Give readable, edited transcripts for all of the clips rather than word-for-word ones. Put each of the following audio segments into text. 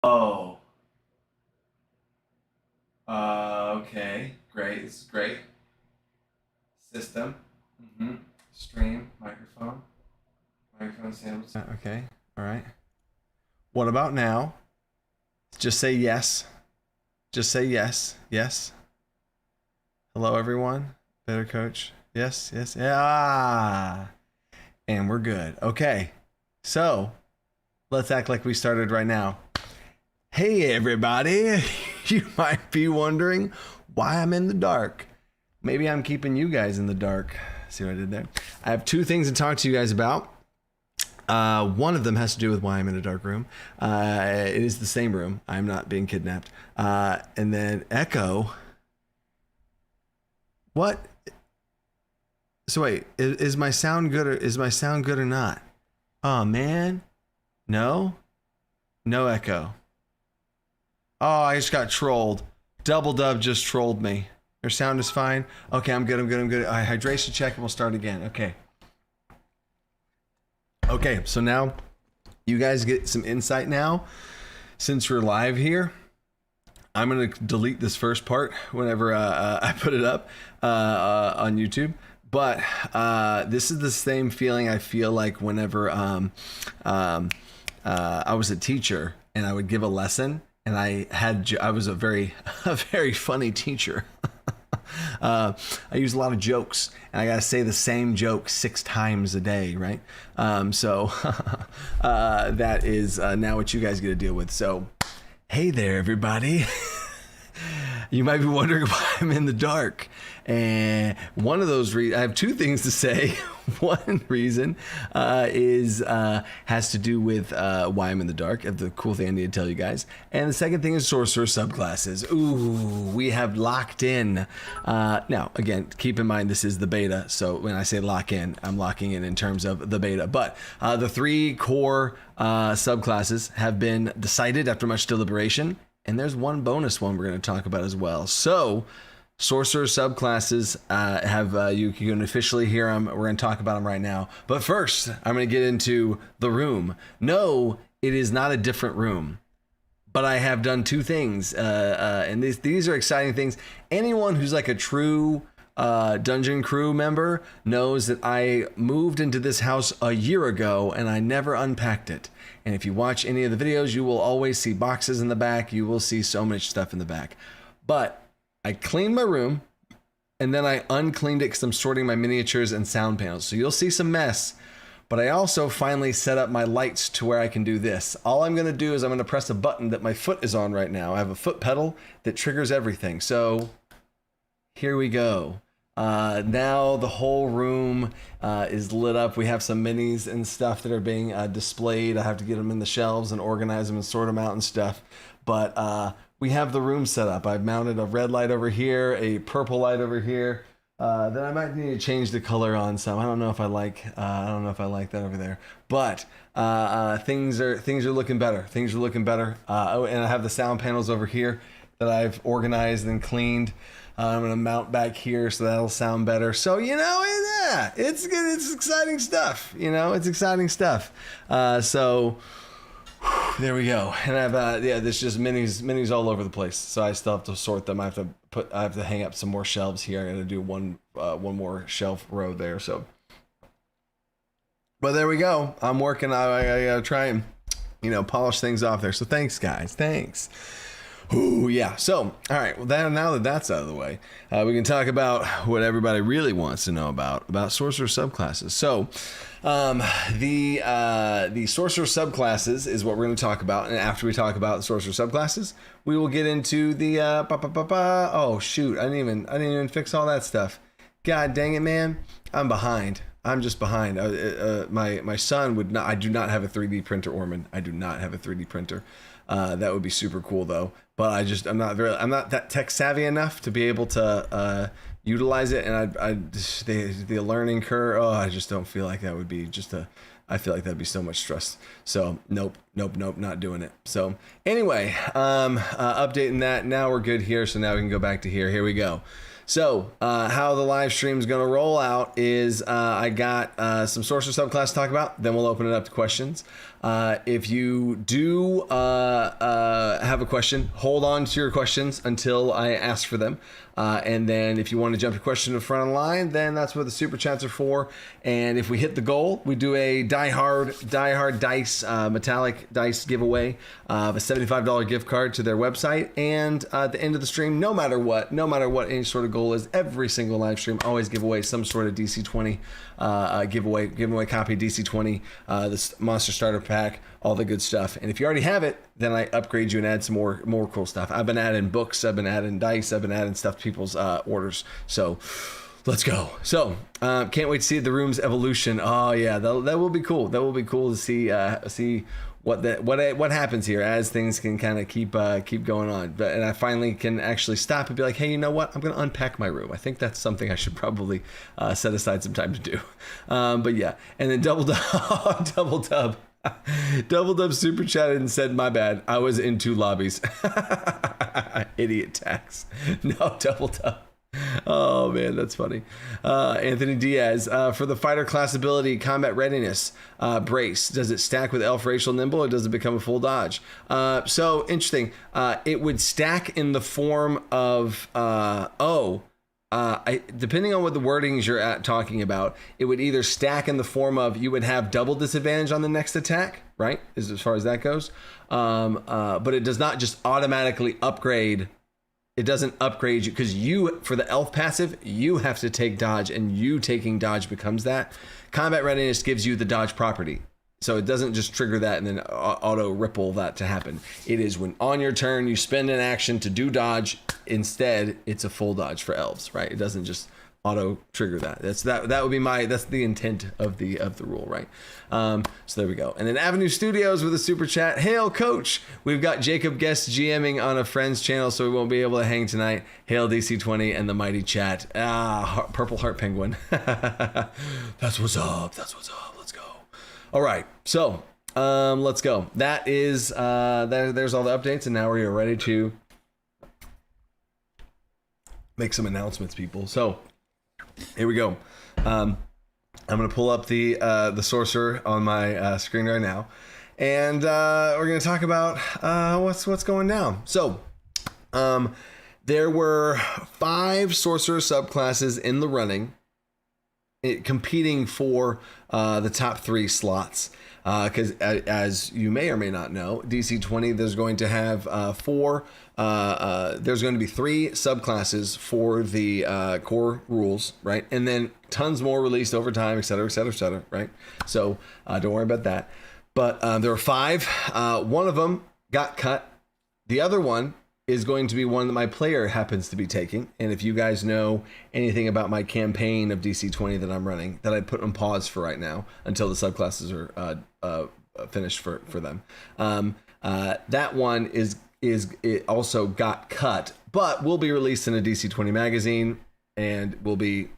Oh. Okay. Great. This is great. System. Stream. Microphone. Microphone samples. Okay. All right. What about now? Just say yes. Just say yes. Yes. Hello, everyone. Better coach. Yes. Yes. Yeah. And we're good. Okay. So let's act like we started right now. Hey, everybody. You might be wondering why I'm in the dark. Maybe I'm keeping you guys in the dark. See what I did there? I have two things to talk to you guys about. One of them has to do with why I'm in a dark room. It is the same room. I'm not being kidnapped. And then Echo. What? So wait, is my sound good or not? Oh man. No Echo. Oh, I just got trolled. Double Dub just trolled me. Your sound is fine. Okay, I'm good. All right, hydration check and we'll start again. Okay, so now you guys get some insight now. Since we're live here, I'm going to delete this first part whenever I put it up on YouTube. But this is the same feeling I feel like whenever I was a teacher and I would give a lesson and I was a very funny teacher. I use a lot of jokes and I gotta say the same joke 6 times a day, right? So that is now what you guys get to deal with. So hey there, everybody. You might be wondering why I'm in the dark. And one of those I have two things to say. One reason has to do with why I'm in the dark, of the cool thing I need to tell you guys. And the second thing is sorcerer subclasses. Ooh, we have locked in. Now, again, keep in mind this is the beta. So when I say lock in, I'm locking in terms of the beta. But the 3 core subclasses have been decided after much deliberation. And there's one bonus one we're going to talk about as well. So sorcerer subclasses you can officially hear them. We're going to talk about them right now. But first, I'm going to get into the room. No, it is not a different room. But I have done 2 things. And these are exciting things. Anyone who's like a true Dungeon Crew member knows that I moved into this house a year ago and I never unpacked it. And if you watch any of the videos, you will always see boxes in the back. You will see so much stuff in the back. But I cleaned my room and then I uncleaned it because I'm sorting my miniatures and sound panels. So you'll see some mess, but I also finally set up my lights to where I can do this. All I'm going to do is I'm going to press a button that my foot is on right now. I have a foot pedal that triggers everything. So here we go. Now the whole room is lit up. We have some minis and stuff that are being displayed. I have to get them in the shelves and organize them and sort them out and stuff. But we have the room set up. I've mounted a red light over here, a purple light over here. Then I might need to change the color on some. I don't know if I like that over there. But things are looking better. Oh, and I have the sound panels over here that I've organized and cleaned. I'm going to mount back here so that'll sound better. So, it's good. It's exciting stuff. It's exciting stuff. So there we go. And I have, there's just minis all over the place. So I still have to sort them. I have to hang up some more shelves here. I got to do one more shelf row there. So, but there we go. I'm working. I got to try and, polish things off there. So thanks, guys. Thanks. Ooh, yeah. So, all right. Well, now that that's out of the way, we can talk about what everybody really wants to know about sorcerer subclasses. So, the sorcerer subclasses is what we're going to talk about, and after we talk about the sorcerer subclasses, we will get into the Oh shoot! I didn't even fix all that stuff. God dang it, man! I'm behind. I'm just behind. My son would not. I do not have a 3D printer, Orman. I do not have a 3D printer. That would be super cool though. But I'm not that tech savvy enough to be able to utilize it, and the learning curve. Oh, I just don't feel like that would be I feel like that'd be so much stress. So nope, not doing it. So anyway, updating that. Now we're good here. So now we can go back to here. Here we go. So how the live stream is going to roll out is I got some sorcerer subclass to talk about. Then we'll open it up to questions. If you do have a question, hold on to your questions until I ask for them. And then if you want to jump your question to the front of the line, then that's what the super chats are for. And if we hit the goal, we do a die hard dice, metallic dice giveaway of a $75 gift card to their website. And at the end of the stream, no matter what any sort of goal is, every single live stream always give away some sort of DC20 giveaway copy, DC20, this monster starter pack, all the good stuff. And if you already have it, then I upgrade you and add some more cool stuff. I've been adding books, I've been adding dice, I've been adding stuff to people's orders. So let's go. So can't wait to see the room's evolution. Oh yeah, that will be cool. That will be cool to see what happens here as things can kind of keep going on. And I finally can actually stop and be like, hey, you know what? I'm going to unpack my room. I think that's something I should probably set aside some time to do. But yeah, and then Double Dub super chatted and said, my bad, I was in 2 lobbies. Idiot tax. No, Double Dub. Oh man, that's funny. Anthony Diaz, for the fighter class ability, combat readiness, brace, does it stack with elf racial nimble or does it become a full dodge? So interesting. It would stack in the form of depending on what the wordings you're talking about, it would either stack in the form of you would have double disadvantage on the next attack, right? As far as that goes. But it does not just automatically upgrade. It doesn't upgrade you because for the elf passive, you have to take dodge, and you taking dodge becomes that. Combat readiness gives you the dodge property. So it doesn't just trigger that and then auto ripple that to happen. It is when on your turn you spend an action to do dodge. Instead, it's a full dodge for elves, right? It doesn't just auto trigger that. That would be that's the intent of the rule, right? So there we go. And then Avenue Studios with a super chat. Hail Coach, we've got Jacob guest GMing on a friend's channel, so we won't be able to hang tonight. Hail DC20 and the mighty chat. Purple Heart Penguin. That's what's up. Let's go. All right, so let's go. That is there's all the updates, and now we are ready to make some announcements, people. So here we go. I'm gonna pull up the sorcerer on my screen right now, and we're gonna talk about what's going down. So there were 5 sorcerer subclasses in the running, competing for the top 3 slots. Because as you may or may not know, DC20, there's going to have there's going to be 3 subclasses for the core rules, right? And then tons more released over time, et cetera, right? So don't worry about that. But there are 5. One of them got cut. The other one is going to be one that my player happens to be taking. And if you guys know anything about my campaign of DC20 that I'm running, that I put on pause for right now until the subclasses are finished for them. That one it also got cut, but will be released in a DC20 magazine and will be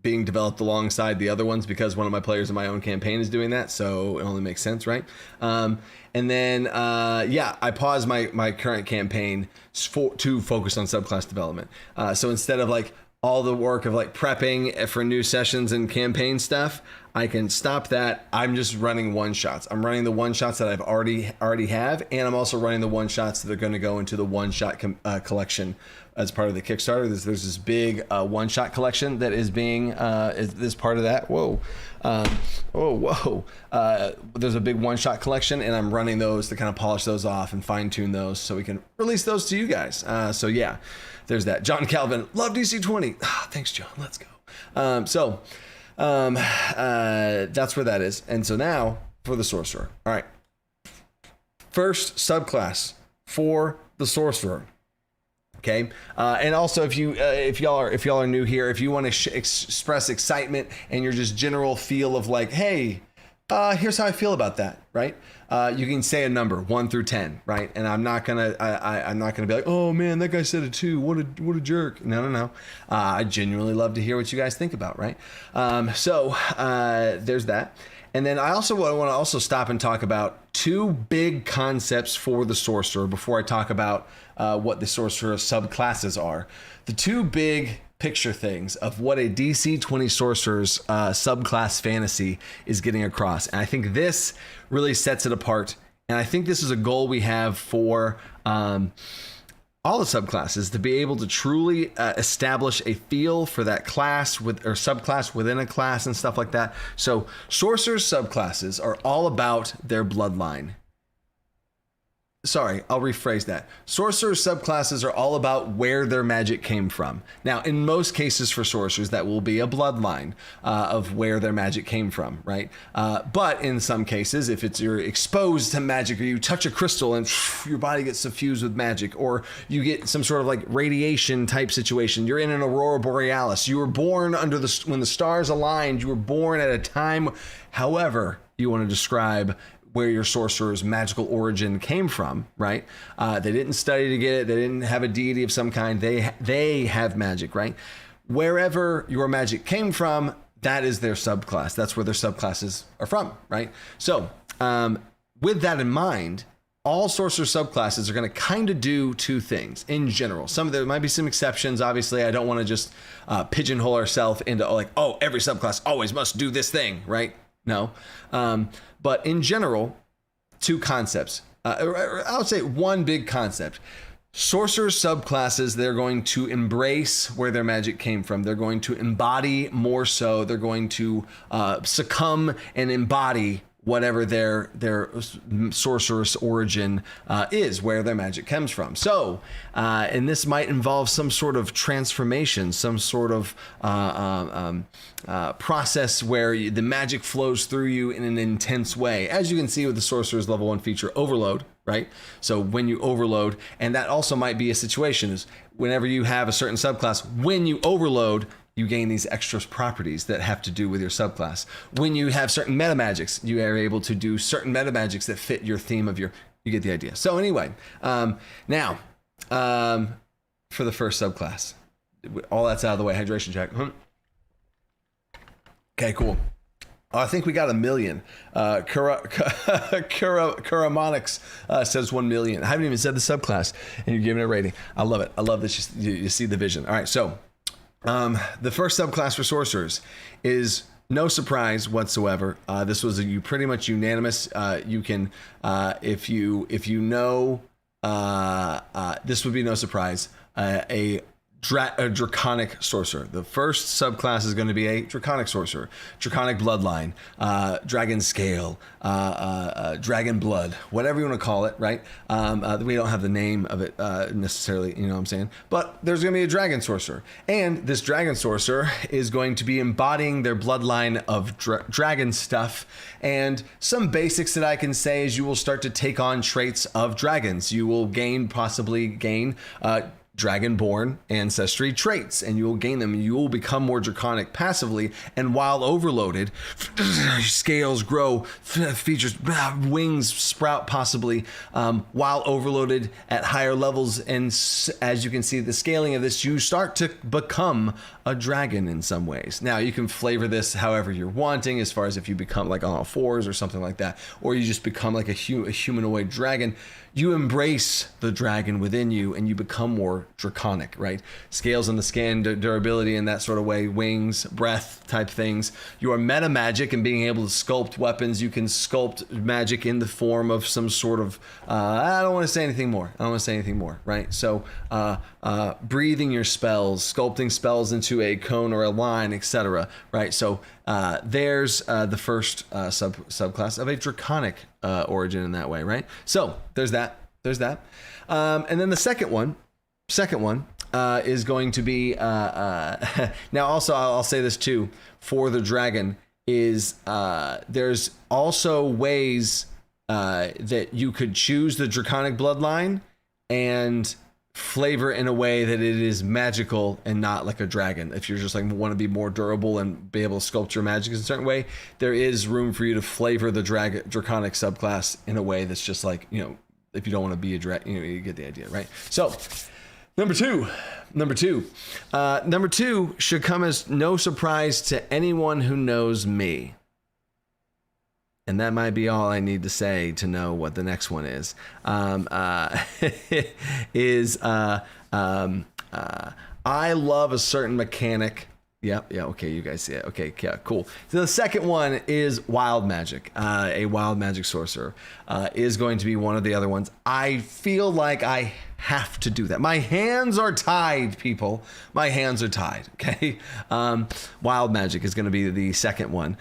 being developed alongside the other ones because one of my players in my own campaign is doing that, so it only makes sense, right? And then I paused my current campaign to focus on subclass development. So instead of like all the work of like prepping for new sessions and campaign stuff, I can stop that. I'm just running one shots. I'm running the one shots that I've already have, and I'm also running the one shots that are going to go into the one shot collection as part of the Kickstarter. There's this big one shot collection that is being is this part of that. There's a big one shot collection, and I'm running those to kind of polish those off and fine tune those so we can release those to you guys. So yeah, there's that. John Calvin, love DC20. Thanks, John. Let's go. That's where that is. And so now for the sorcerer. All right. First subclass for the sorcerer. Okay. And also if y'all are new here, if you want to express excitement and your just general feel of like, hey, here's how I feel about that. Right. You can say a number 1 through 10. Right. And I'm not going to be like, oh man, that guy said a 2. What a jerk. No. I genuinely love to hear what you guys think about. Right. So there's that. And then I also want to stop and talk about 2 big concepts for the sorcerer before I talk about what the sorcerer subclasses are. The 2 big picture things of what a DC20 Sorcerer's subclass fantasy is getting across. And I think this really sets it apart. And I think this is a goal we have for all the subclasses, to be able to truly establish a feel for that class or subclass within a class and stuff like that. So Sorcerer's subclasses are all about their bloodline. Sorry, I'll rephrase that. Sorcerer subclasses are all about where their magic came from. Now, in most cases for sorcerers, that will be a bloodline of where their magic came from, right? But in some cases, if you're exposed to magic, or you touch a crystal and your body gets suffused with magic, or you get some sort of like radiation type situation, you're in an aurora borealis, you were born when the stars aligned, you were born at a time, however you want to describe where your sorcerer's magical origin came from, right? They didn't study to get it. They didn't have a deity of some kind. They have magic, right? Wherever your magic came from, that is their subclass. That's where their subclasses are from, right? So with that in mind, all sorcerer subclasses are going to kind of do two things in general. There might be some exceptions. Obviously, I don't want to just pigeonhole ourselves into like, oh, every subclass always must do this thing, right? No. But in general, two concepts. I would say one big concept. Sorcerer subclasses, they're going to embrace where their magic came from. They're going to embody more so. They're going to succumb and embody whatever their sorcerer's origin is, where their magic comes from. So, and this might involve some sort of transformation, some sort of process where the magic flows through you in an intense way. As you can see with the sorcerer's level 1 feature, overload, right? So when you overload, and that also might be a situation, is whenever you have a certain subclass, when you overload, you gain these extra properties that have to do with your subclass. When you have certain meta magics, you are able to do certain meta magics that fit your theme of you get the idea. So anyway, now for the first subclass, all that's out of the way. Hydration check. Okay, cool. I think we got 1 million. Kuramonix says 1 million. I haven't even said the subclass, and you're giving it a rating. I love it. I love that you see the vision. All right, so the first subclass for sorcerers is no surprise whatsoever. This was pretty much unanimous. You can, if you know, this would be no surprise. A draconic sorcerer. The first subclass is going to be a draconic sorcerer, draconic bloodline, dragon scale, dragon blood, whatever you want to call it, right? We don't have the name of it necessarily, you know what I'm saying? But there's going to be a dragon sorcerer, and this dragon sorcerer is going to be embodying their bloodline of dragon stuff. And some basics that I can say is you will start to take on traits of dragons. You will possibly gain Dragonborn ancestry traits, and you will gain them. You will become more draconic passively, and while overloaded, scales grow, features, wings sprout possibly, while overloaded at higher levels. And as you can see, the scaling of this, you start to become a dragon in some ways. Now, you can flavor this however you're wanting, as far as if you become like on all fours or something like that, or you just become like a humanoid dragon. You embrace the dragon within you and you become more draconic, right? Scales on the skin, durability in that sort of way, wings, breath type things. You are meta magic and being able to sculpt weapons. You can sculpt magic in the form of some sort of, I don't want to say anything more, right? So breathing your spells, sculpting spells into a cone or a line, etc., right? So there's the first subclass of a draconic origin in that way, right? So there's that. And then the second one is going to be now also I'll say this too, for the dragon is there's also ways that you could choose the draconic bloodline and flavor in a way that it is magical and not like a dragon. If you're just like want to be more durable and be able to sculpt your magic in a certain way, there is room for you to flavor the draconic subclass in a way that's just like, you know, if you don't want to be a dragon, you know, you get the idea, right? So number two should come as no surprise to anyone who knows me. And that might be all I need to say to know what the next one is. I love a certain mechanic. Yeah, okay, you guys see it. Okay, yeah, cool. So the second one is wild magic. A wild magic sorcerer is going to be one of the other ones. I feel like I have to do that. My hands are tied, people. My hands are tied, okay? Wild magic is going to be the second one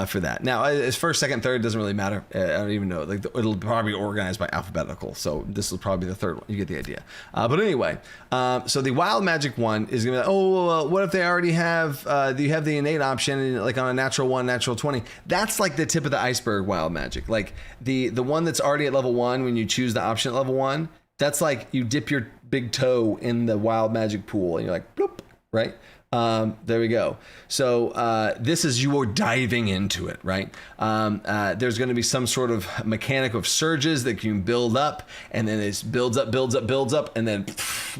for that. Now, as first, second, third, doesn't really matter. I don't even know. Like, it'll probably be organized by alphabetical, so this will probably be the third one. You get the idea. But anyway, so the wild magic one is going to be like, what if they already have, do you have the innate option, like on a natural 1, natural 20? That's like the tip of the iceberg wild magic. Like the one that's already at level 1 when you choose the option at level 1, that's like you dip your big toe in the wild magic pool and you're like, bloop, right? There we go. So this is you are diving into it, right? There's going to be some sort of mechanic of surges that you can build up, and then it builds up, and then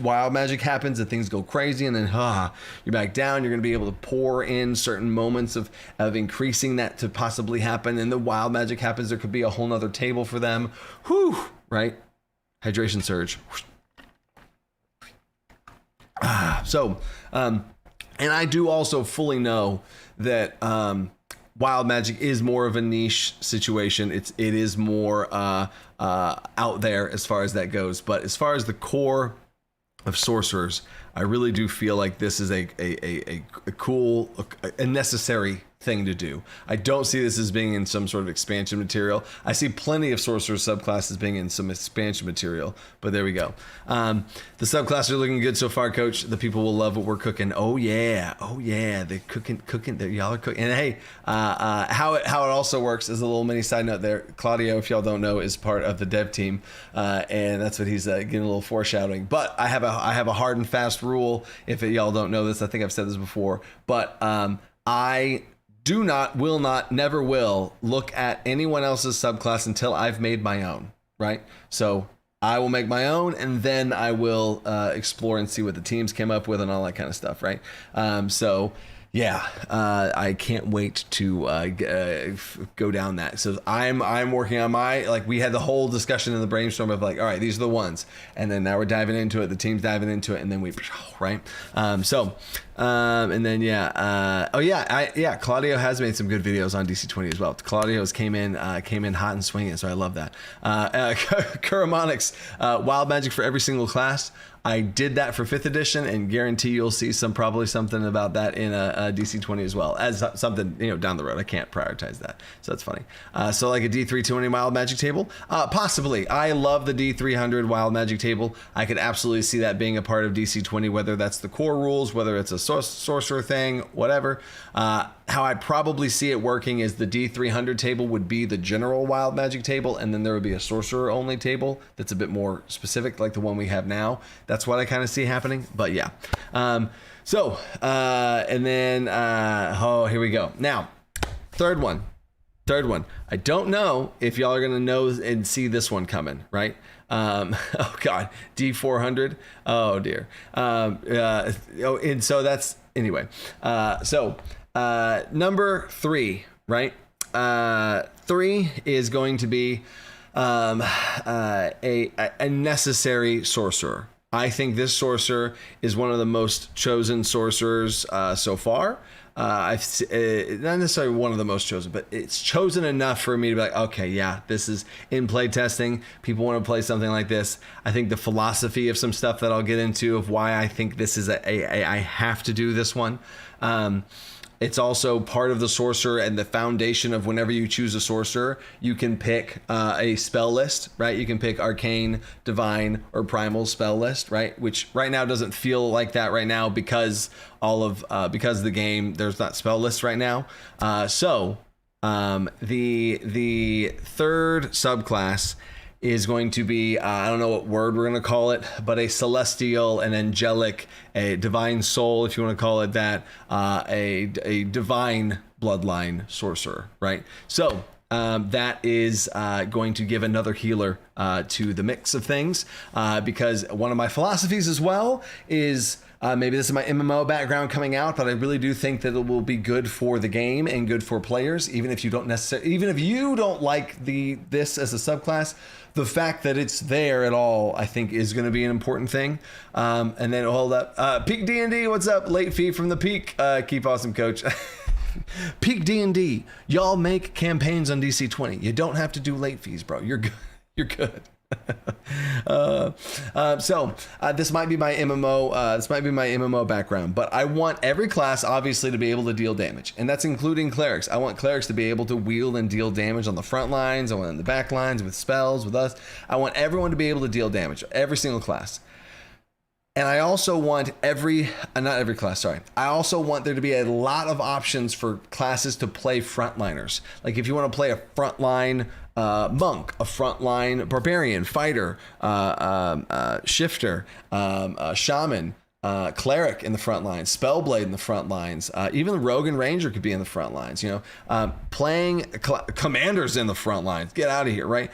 wild magic happens and things go crazy, and then you're back down. You're going to be able to pour in certain moments of increasing that to possibly happen, and the wild magic happens. There could be a whole nother table for them. Whew, right? Hydration surge. And I do also fully know that wild magic is more of a niche situation. It is more out there as far as that goes. But as far as the core of sorcerers, I really do feel like this is a cool, a necessary thing to do. I don't see this as being in some sort of expansion material. I see plenty of sorcerer subclasses being in some expansion material, but there we go. The subclasses are looking good so far, Coach. The people will love what we're cooking. Oh yeah, they're cooking. Y'all are cooking. And hey, how it also works is a little mini side note there. Claudio, if y'all don't know, is part of the dev team, and that's what he's getting a little foreshadowing. But I have a hard and fast rule. If y'all don't know this, I think I've said this before, but I do not, will not, never will look at anyone else's subclass until I've made my own, right? So I will make my own, and then I will explore and see what the teams came up with and all that kind of stuff, right? Yeah, I can't wait to go down that. So I'm working on we had the whole discussion in the brainstorm of like, all right, these are the ones. And then now we're diving into it. The team's diving into it. And then right. And then, Claudio has made some good videos on DC20 as well. Claudio's came in hot and swinging. So I love that. Kuramonics, wild magic for every single class. I did that for 5th edition, and guarantee you'll see probably something about that in a DC20 as well, as something down the road. I can't prioritize that, so that's funny. So like a D320 wild magic table, possibly. I love the D300 wild magic table. I could absolutely see that being a part of DC20, whether that's the core rules, whether it's a sorcerer thing, whatever. How I probably see it working is the D300 table would be the general wild magic table, and then there would be a sorcerer only table that's a bit more specific, like the one we have now. That's what I kind of see happening, but yeah. And then, here we go. Now, third one. I don't know if y'all are going to know and see this one coming, right? Oh God, D400. Oh dear. And so that's, anyway. Number 3, right? 3 is going to be a necessary sorcerer. I think this sorcerer is one of the most chosen sorcerers so far. Not necessarily one of the most chosen, but it's chosen enough for me to be like, okay, yeah, this is in play testing. People want to play something like this. I think the philosophy of some stuff that I'll get into of why I think this is I have to do this one. It's also part of the sorcerer and the foundation of whenever you choose a sorcerer, you can pick a spell list, right? You can pick arcane, divine, or primal spell list, right? Which right now doesn't feel like that right now because because of the game, there's not spell lists right now. The third subclass is going to be, I don't know what word we're going to call it, but a celestial, an angelic, a divine soul, if you want to call it that, a divine bloodline sorcerer, right? So that is going to give another healer to the mix of things, because one of my philosophies as well is, maybe this is my MMO background coming out, but I really do think that it will be good for the game and good for players, even if you don't like this as a subclass. The fact that it's there at all, I think, is going to be an important thing. And then hold up, Peak D&D, what's up? Late fee from the Peak. Keep awesome, coach. Peak D&D, y'all make campaigns on DC20. You don't have to do late fees, bro. You're good. You're good. So this might be my MMO. This might be my MMO background, but I want every class obviously to be able to deal damage, and that's including clerics. I want clerics to be able to wield and deal damage on the front lines. I want in the back lines with spells with us. I want everyone to be able to deal damage. Every single class. And I also want not every class, sorry. I also want there to be a lot of options for classes to play frontliners. Like if you want to play a frontline monk, a frontline barbarian, fighter, shifter, shaman, cleric in the front lines, spellblade in the front lines, even the rogue and ranger could be in the front lines, playing commanders in the front lines. Get out of here, right?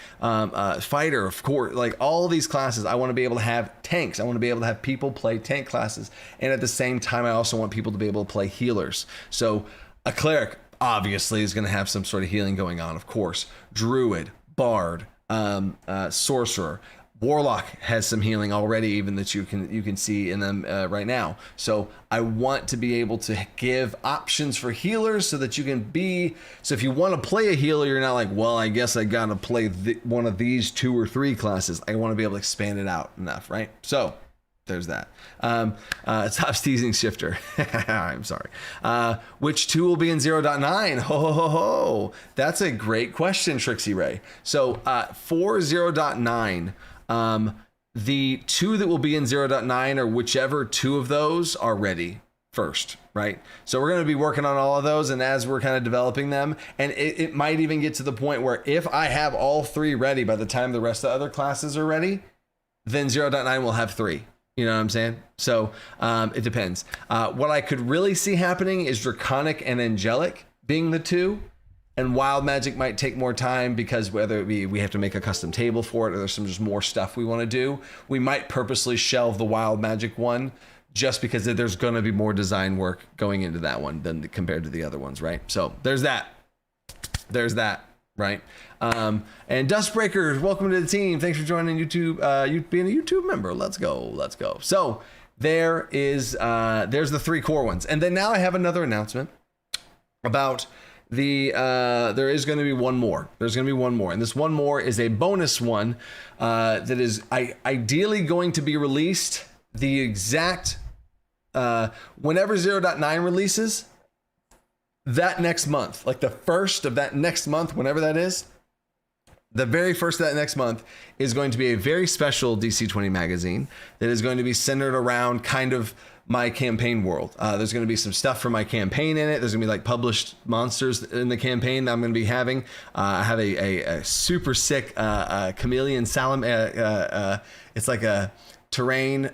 Fighter, of course, like all these classes. I want to be able to have tanks. I want to be able to have people play tank classes. And at the same time, I also want people to be able to play healers. So a cleric obviously is going to have some sort of healing going on, of course. Druid, bard, sorcerer. Warlock has some healing already, even that you can see in them right now. So I want to be able to give options for healers so that you can be. So if you want to play a healer, you're not like, well, I guess I got to play one of these 2 or 3 classes. I want to be able to expand it out enough, right? So there's that. Stop teasing shifter. I'm sorry. Which 2 will be in 0.9? Ho, ho, ho, ho. That's a great question, Trixie Ray. So for 0.9, the 2 that will be in 0.9 or whichever 2 of those are ready first, right? So we're going to be working on all of those, and as we're kind of developing them, and it might even get to the point where if I have all 3 ready by the time the rest of the other classes are ready, then 0.9 will have 3. You know what I'm saying? So it depends. What I could really see happening is Draconic and Angelic being the 2. And Wild Magic might take more time because whether we have to make a custom table for it or there's some just more stuff we want to do, we might purposely shelve the Wild Magic one just because there's going to be more design work going into that one than compared to the other ones, right? So there's that. There's that, right? And Dustbreaker, welcome to the team. Thanks for joining YouTube, you being a YouTube member. Let's go. So there's the 3 core ones. And then now I have another announcement about there is going to be one more. There's going to be one more, and this one more is a bonus one that is ideally going to be released the exact whenever 0.9 releases that next month, like the first of that next month, whenever that is. The very first of that next month is going to be a very special DC20 magazine that is going to be centered around kind of my campaign world. There's going to be some stuff from my campaign in it. There's going to be like published monsters in the campaign that I'm going to be having. I have a super sick chameleon it's like a terrain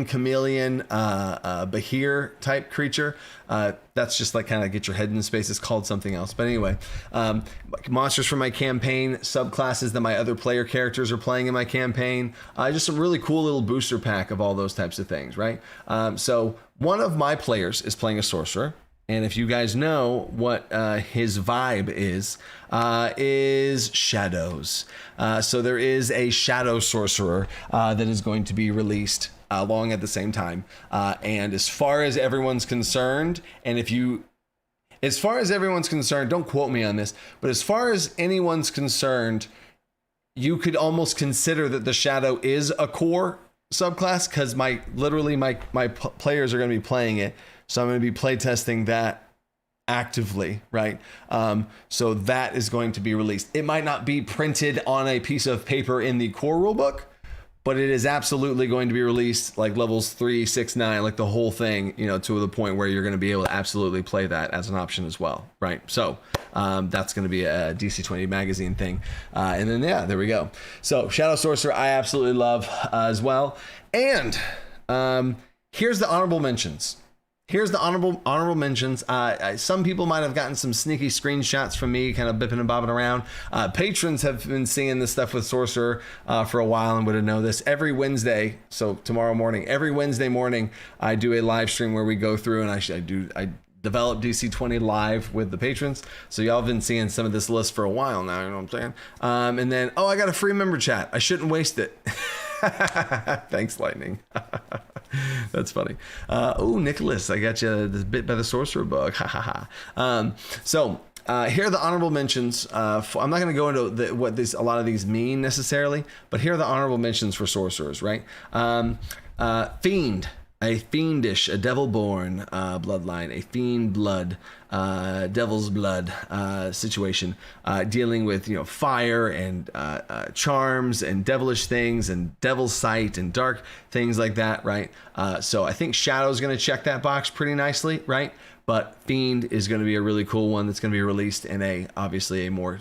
chameleon Bahir type creature. That's just like kind of get your head in space. It's called something else, but anyway, monsters from my campaign, subclasses that my other player characters are playing in my campaign, just some really cool little booster pack of all those types of things, right? So one of my players is playing a sorcerer, and if you guys know what his vibe is shadows. So there is a shadow sorcerer that is going to be released along at the same time. And as far as everyone's concerned, don't quote me on this, but as far as anyone's concerned, you could almost consider that the shadow is a core subclass because my players are going to be playing it. So I'm going to be playtesting that actively, right? So that is going to be released. It might not be printed on a piece of paper in the core rulebook, but it is absolutely going to be released like levels 3, 6, 9, like the whole thing, to the point where you're going to be able to absolutely play that as an option as well, right? So that's going to be a DC20 magazine thing. And then, yeah, there we go. So Shadow Sorcerer, I absolutely love as well. And here's the honorable mentions. Here's the honorable mentions. Some people might have gotten some sneaky screenshots from me kind of bipping and bobbing around. Patrons have been seeing this stuff with Sorcerer for a while and would have known this. Every Wednesday, so tomorrow morning, every Wednesday morning, I do a live stream where we go through and I develop DC20 live with the patrons. So y'all have been seeing some of this list for a while now, you know what I'm saying? And then, I got a free member chat. I shouldn't waste it. Thanks, Lightning. That's funny. Nicholas, I got you this bit by the sorcerer bug. So here are the honorable mentions. I'm not going to go into what a lot of these mean necessarily, but here are the honorable mentions for sorcerers, right? Fiend. A fiendish, a devil-born bloodline, a fiend blood, devil's blood situation, dealing with fire and charms and devilish things and devil's sight and dark things like that, right? So I think Shadow's going to check that box pretty nicely, right? But Fiend is going to be a really cool one that's going to be released in obviously a more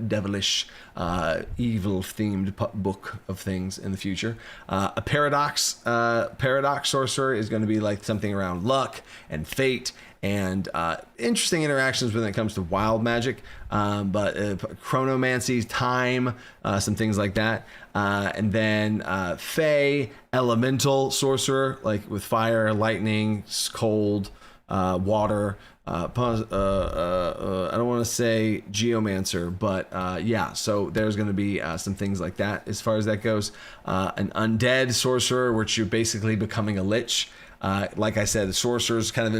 devilish, evil-themed book of things in the future. A Paradox Sorcerer is going to be like something around luck and fate and interesting interactions when it comes to wild magic, but chronomancy, time, some things like that. And then Fey, Elemental Sorcerer, like with fire, lightning, cold, water, I don't want to say geomancer, but yeah, so there's going to be some things like that as far as that goes. An undead sorcerer, which you're basically becoming a lich. Like I said, the sorcerers kind of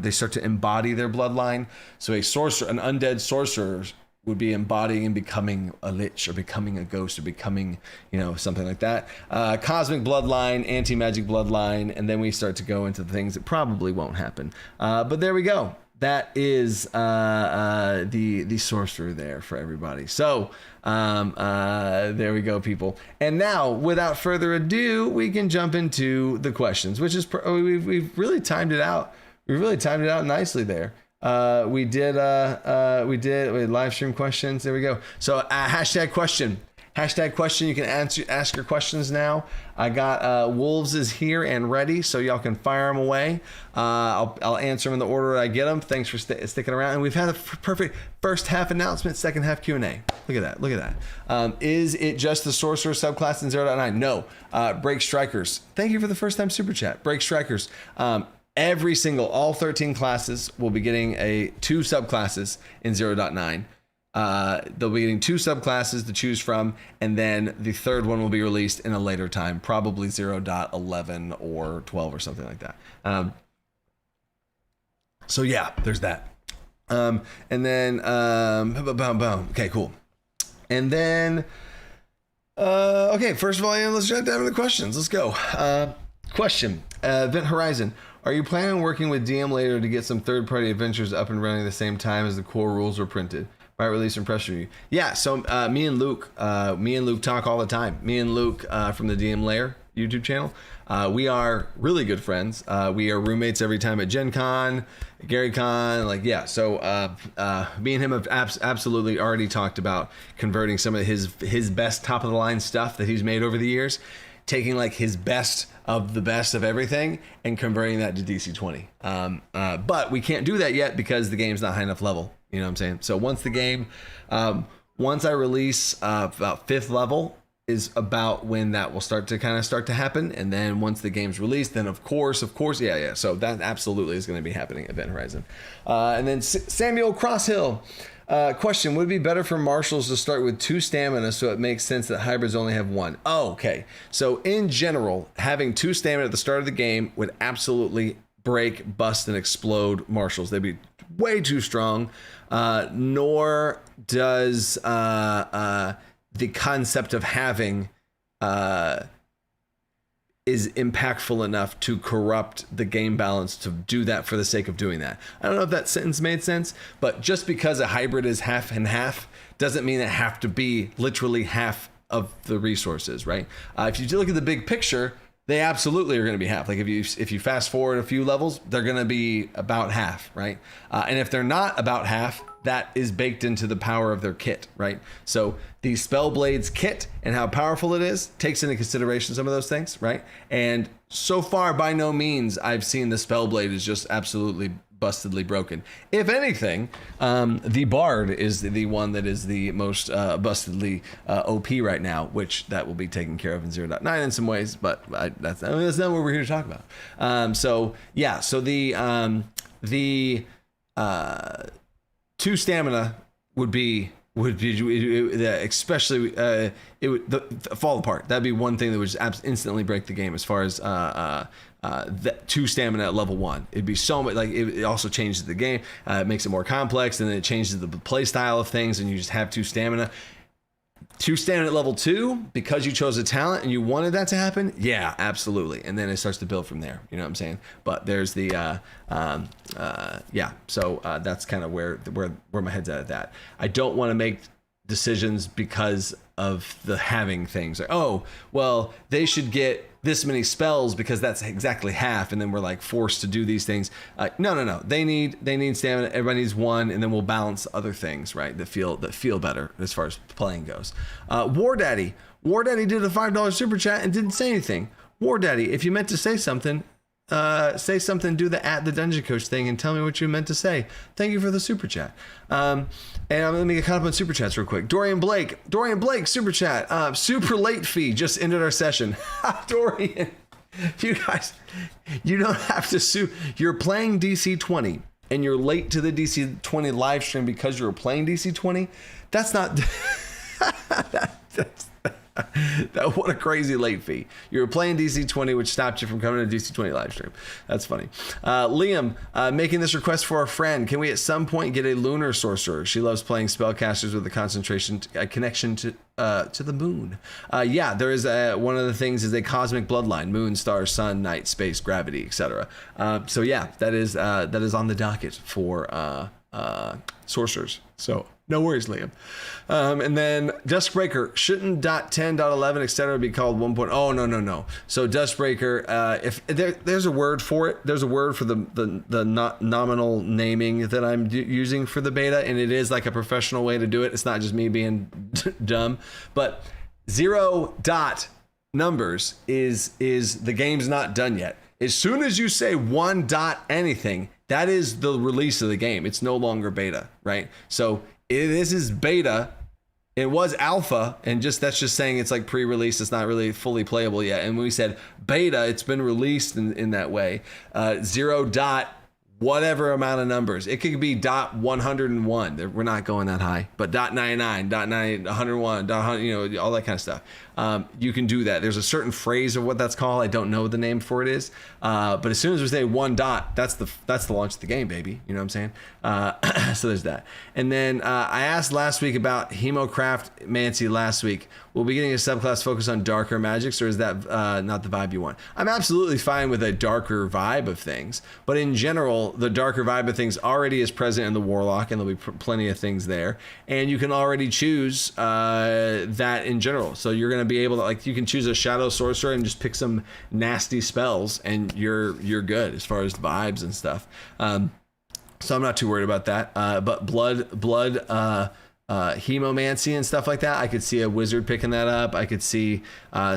they start to embody their bloodline. So an undead sorcerer would be embodying and becoming a lich or becoming a ghost or becoming, something like that. Cosmic bloodline, anti-magic bloodline, and then we start to go into the things that probably won't happen. But there we go. That is the sorcerer there for everybody. So there we go, people. And now, without further ado, we can jump into the questions, which is we've really timed it out. We really timed it out nicely there. We did live stream questions. There we go. So hashtag question. You can ask your questions now. I got Wolves is here and ready, so y'all can fire them away. I'll answer them in the order I get them. Thanks for sticking around. And we've had a perfect first half announcement, second half Q&A. Look at that. Is it just the Sorcerer subclass in 0.9? No. Break Strikers. Thank you for the first time super chat. Break Strikers. All 13 classes will be getting 2 subclasses in 0.9. They'll be getting 2 subclasses to choose from, and then the third one will be released in a later time, probably 0.11 or 12 or something like that. So yeah, there's that. And then, okay, cool. And then, okay, first of all, let's jump down to the questions. Let's go. Question, Event Horizon. Are you planning on working with DM later to get some third-party adventures up and running at the same time as the core rules are printed? Might release and press review. Yeah, so me and Luke talk all the time. Me and Luke from the DM Lair YouTube channel. We are really good friends. We are roommates every time at Gen Con, Gary Con, so me and him have absolutely already talked about converting some of his best top-of-the-line stuff that he's made over the years, taking his best of the best of everything and converting that to DC20. But we can't do that yet because the game's not high enough level. You know what I'm saying? So once I release about 5th level is about when that will start to happen. And then once the game's released, then of course, yeah. So that absolutely is going to be happening at Event Horizon. And then Samuel Crosshill. Question, would it be better for marshals to start with 2 stamina so it makes sense that hybrids only have 1? Oh, okay. So in general, having 2 stamina at the start of the game would absolutely break, bust, and explode marshals. They'd be way too strong. Nor does the concept of having is impactful enough to corrupt the game balance to do that for the sake of doing that. I don't know if that sentence made sense, but just because a hybrid is half and half doesn't mean it have to be literally half of the resources, right? If you look at the big picture, they absolutely are going to be half. If you fast forward a few levels, they're going to be about half, right? And if they're not about half, that is baked into the power of their kit, right? So the Spellblades kit and how powerful it is takes into consideration some of those things, right? And so far, by no means, I've seen the Spellblade is just absolutely bustedly broken. If anything, the Bard is the one that is the most bustedly OP right now, which that will be taken care of in 0.9 in some ways, but that's not what we're here to talk about. So the 2 stamina would be especially it would fall apart. That'd be one thing that would just instantly break the game as far as the 2 stamina at level 1. It'd be so much, like it also changes the game, it makes it more complex, and then it changes the play style of things, and you just have 2 stamina. 2 stamina at level 2 because you chose a talent and you wanted that to happen. Yeah, absolutely. And then it starts to build from there. You know what I'm saying? But there's the So that's kind of where my head's at that. I don't want to make decisions because of the having things like, oh, well, they should get this many spells because that's exactly half, and then we're like forced to do these things. No. They need stamina. Everybody needs 1, and then we'll balance other things, right? That feel better as far as playing goes. War Daddy did a $5 super chat and didn't say anything. War Daddy, if you meant to say something, say something. Do the Dungeon Coach thing and tell me what you meant to say. Thank you for the super chat. And let me get caught up on super chats real quick. Dorian Blake, super chat. Super late fee just ended our session. Dorian, you guys, you don't have to sue. You're playing DC20 and you're late to the DC20 live stream because you were playing DC20. That's not. What a crazy late fee. You were playing DC20, which stopped you from coming to DC20 live stream. That's funny. Liam, making this request for a friend. Can we at some point get a lunar sorcerer? She loves playing spellcasters with a concentration connection to the moon. Yeah, there is one of the things is a cosmic bloodline: moon, stars, sun, night, space, gravity, etc. So yeah, that is on the docket for sorcerers. So no worries, Liam. And then Duskbreaker, shouldn't .10.11 etc. be called 1.0? Oh, no. So Duskbreaker, if there's a word for it, there's a word for the nominal naming that I'm using for the beta, and it is like a professional way to do it. It's not just me being dumb, but 0 dot numbers is the game's not done yet. As soon as you say 1 dot anything, that is the release of the game. It's no longer beta, right? So this is beta. It was alpha, and that's just saying it's like pre-release. It's not really fully playable yet. And when we said beta, it's been released in that way. 0 dot whatever amount of numbers. It could be dot 101. We're not going that high, but dot 99, dot 101, dot 100, all that kind of stuff. You can do that. There's a certain phrase of what that's called. I don't know what the name for it is. But as soon as we say 1 dot, that's the launch of the game, baby. You know what I'm saying? So there's that. And then I asked last week about Hemocraft Mancy last week. Will we be getting a subclass focused on darker magics, or is that not the vibe you want? I'm absolutely fine with a darker vibe of things, but in general, the darker vibe of things already is present in the Warlock, and there'll be plenty of things there. And you can already choose that in general. So you're going to be able to, you can choose a Shadow Sorcerer and just pick some nasty spells, and you're good as far as the vibes and stuff. So I'm not too worried about that. But blood, hemomancy and stuff like that, I could see a wizard picking that up. I could see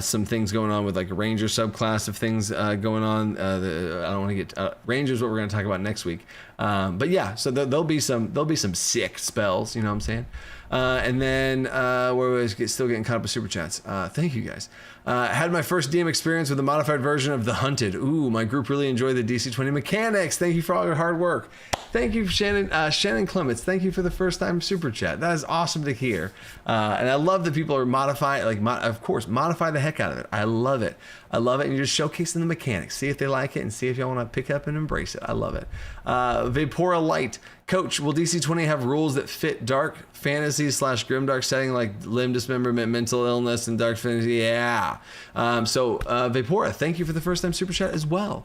some things going on with like a ranger subclass of things going on. I don't want to get rangers, what we're going to talk about next week. But yeah, so there'll be some sick spells. You know what I'm saying? And then where was still getting caught up with super chats. Thank you guys. Had my first DM experience with a modified version of The Hunted. Ooh, my group really enjoyed the DC20 mechanics. Thank you for all your hard work. Thank you, Shannon Clements. Thank you for the first time super chat. That is awesome to hear. And I love that people are modifying, of course, modify the heck out of it. I love it. And you're just showcasing the mechanics. See if they like it and see if y'all want to pick up and embrace it. I love it. Vapora Light. Coach, will DC20 have rules that fit dark fantasy / grimdark setting like limb dismemberment, mental illness, and dark fantasy? Yeah. So Vapora, thank you for the first time super chat as well.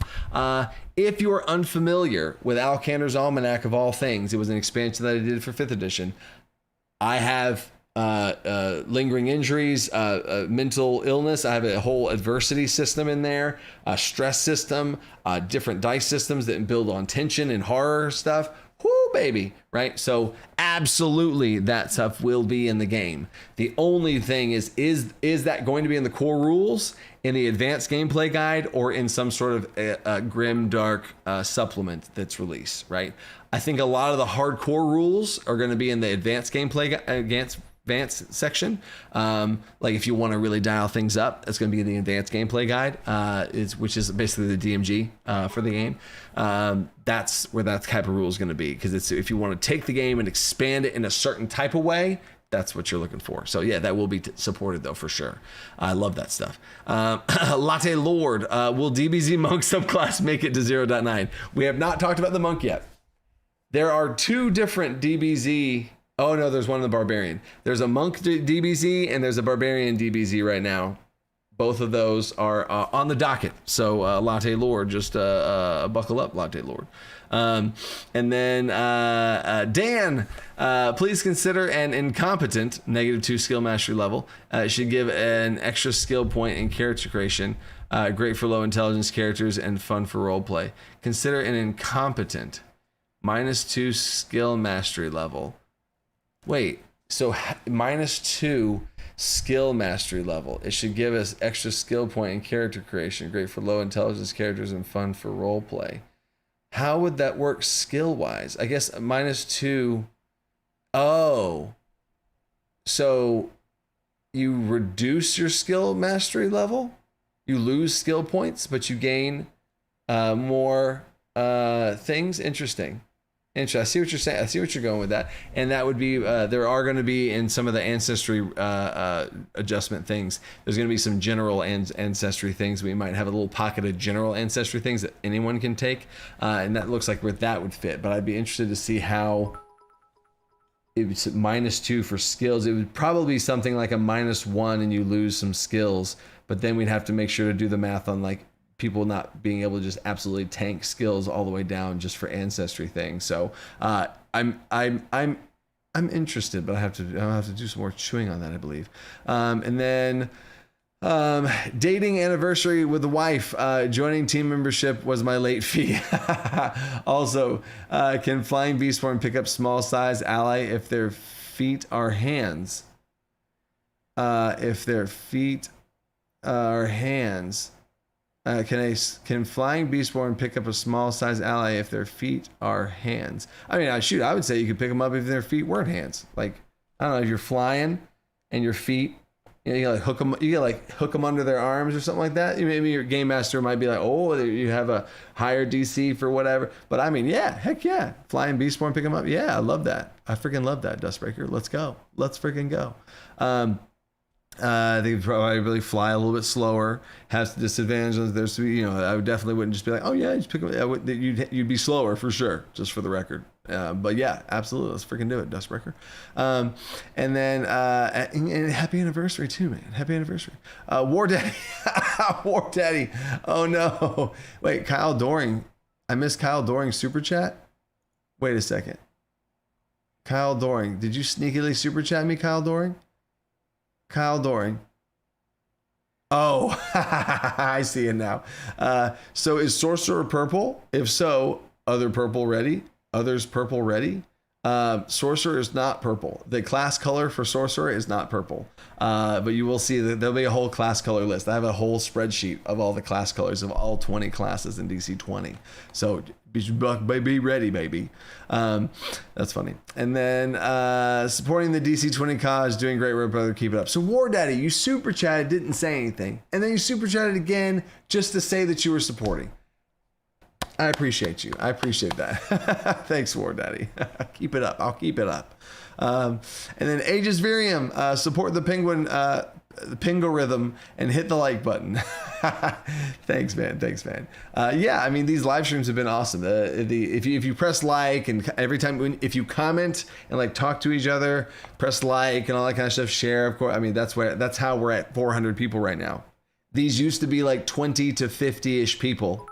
If you are unfamiliar with Alcander's Almanac of all things, it was an expansion that I did for 5th edition. I have lingering injuries, mental illness. I have a whole adversity system in there, a stress system, different dice systems that build on tension and horror stuff. Whoo, baby, right? So absolutely that stuff will be in the game. The only thing is that going to be in the core rules, in the advanced gameplay guide, or in some sort of grim dark supplement that's released, right? I think a lot of the hardcore rules are going to be in the advanced gameplay advanced section. Like if you want to really dial things up, it's going to be in the advanced gameplay guide, which is basically the DMG for the game. That's where that type of rule is going to be, because it's if you want to take the game and expand it in a certain type of way, that's what you're looking for. So yeah, that will be supported though, for sure. I love that stuff. Latte Lord, will DBZ Monk subclass make it to 0.9? We have not talked about the Monk yet. There are two different DBZ. Oh no, there's one in the Barbarian. There's a Monk DBZ and there's a Barbarian DBZ right now. Both of those are on the docket. So Latte Lord, just buckle up, Latte Lord. And then Dan, please consider an incompetent -2 skill mastery level. Should give an extra skill point in character creation. Great for low intelligence characters and fun for roleplay. Consider an incompetent -2 skill mastery level. Wait, so -2 skill mastery level. It should give us extra skill point in character creation. Great for low intelligence characters and fun for roleplay. How would that work skill wise? I guess -2. Oh, so you reduce your skill mastery level, you lose skill points, but you gain more things. Interesting. I see what you're saying. I see what you're going with that. And that would be, there are going to be in some of the ancestry adjustment things, there's going to be some general ancestry things. We might have a little pocket of general ancestry things that anyone can take. And that looks like where that would fit. But I'd be interested to see how it's -2 for skills. It would probably be something like a -1 and you lose some skills. But then we'd have to make sure to do the math on like people not being able to just absolutely tank skills all the way down just for ancestry things. So I'm interested, but I'll have to do some more chewing on that, I believe. And then dating anniversary with the wife. Joining team membership was my late fee. Also, can flying beast form pick up small size ally if their feet are hands? If their feet are hands. Can flying beastborn pick up a small size ally if their feet are hands? I mean, I would say you could pick them up if their feet weren't hands. Like, I don't know, if you're flying and your feet, you like hook them under their arms or something like that. Maybe your game master might be like, oh, you have a higher DC for whatever. But I mean, yeah, heck yeah, flying beastborn, pick them up. Yeah, I love that. I freaking love that, Dustbreaker. Let's go. Let's freaking go. They probably really fly a little bit slower, has disadvantages. There's, I definitely wouldn't just be like, oh yeah, just pick them. You'd be slower for sure, just for the record. But yeah, absolutely, let's freaking do it, Dustbreaker. And then and happy anniversary too, man. Happy anniversary, War Daddy. War Daddy. Oh no, wait, Kyle Doring. I missed Kyle Doring's super chat. Wait a second, Kyle Doring. Did you sneakily super chat me, Kyle Doring? Kyle Doring. Oh, I see it now. So is Sorcerer purple? If so, other purple ready? Others purple ready? Sorcerer is not purple. The class color for Sorcerer is not purple. But you will see that there'll be a whole class color list. I have a whole spreadsheet of all the class colors of all 20 classes in DC20. So be ready, baby. That's funny. And then supporting the DC20 cause, doing great work, brother. Keep it up. So War Daddy, you super chatted, didn't say anything, and then you super chatted again just to say that you were supporting. I appreciate you. I appreciate that. Thanks, War Daddy. Keep it up. I'll keep it up. And then Aegis Virium, support the penguin, the Pingorhythm, and hit the like button. Thanks, man. Thanks, man. Yeah, I mean, these live streams have been awesome. If you press like, and every time if you comment and like talk to each other, press like and all that kind of stuff, share, of course. I mean, that's how we're at 400 people right now. These used to be like 20 to 50-ish people.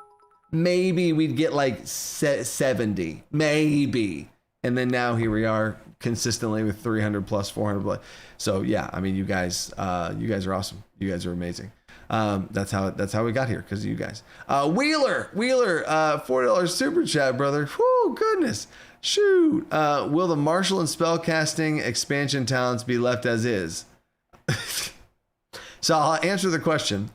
Maybe we'd get like 70, maybe. And then now here we are consistently with 300 plus, 400 plus. So yeah, I mean, you guys are awesome. You guys are amazing. That's how we got here, because of you guys. Wheeler, $4 super chat, brother. Whew. Oh, goodness. Shoot. Will the martial and spellcasting expansion talents be left as is? So I'll answer the question.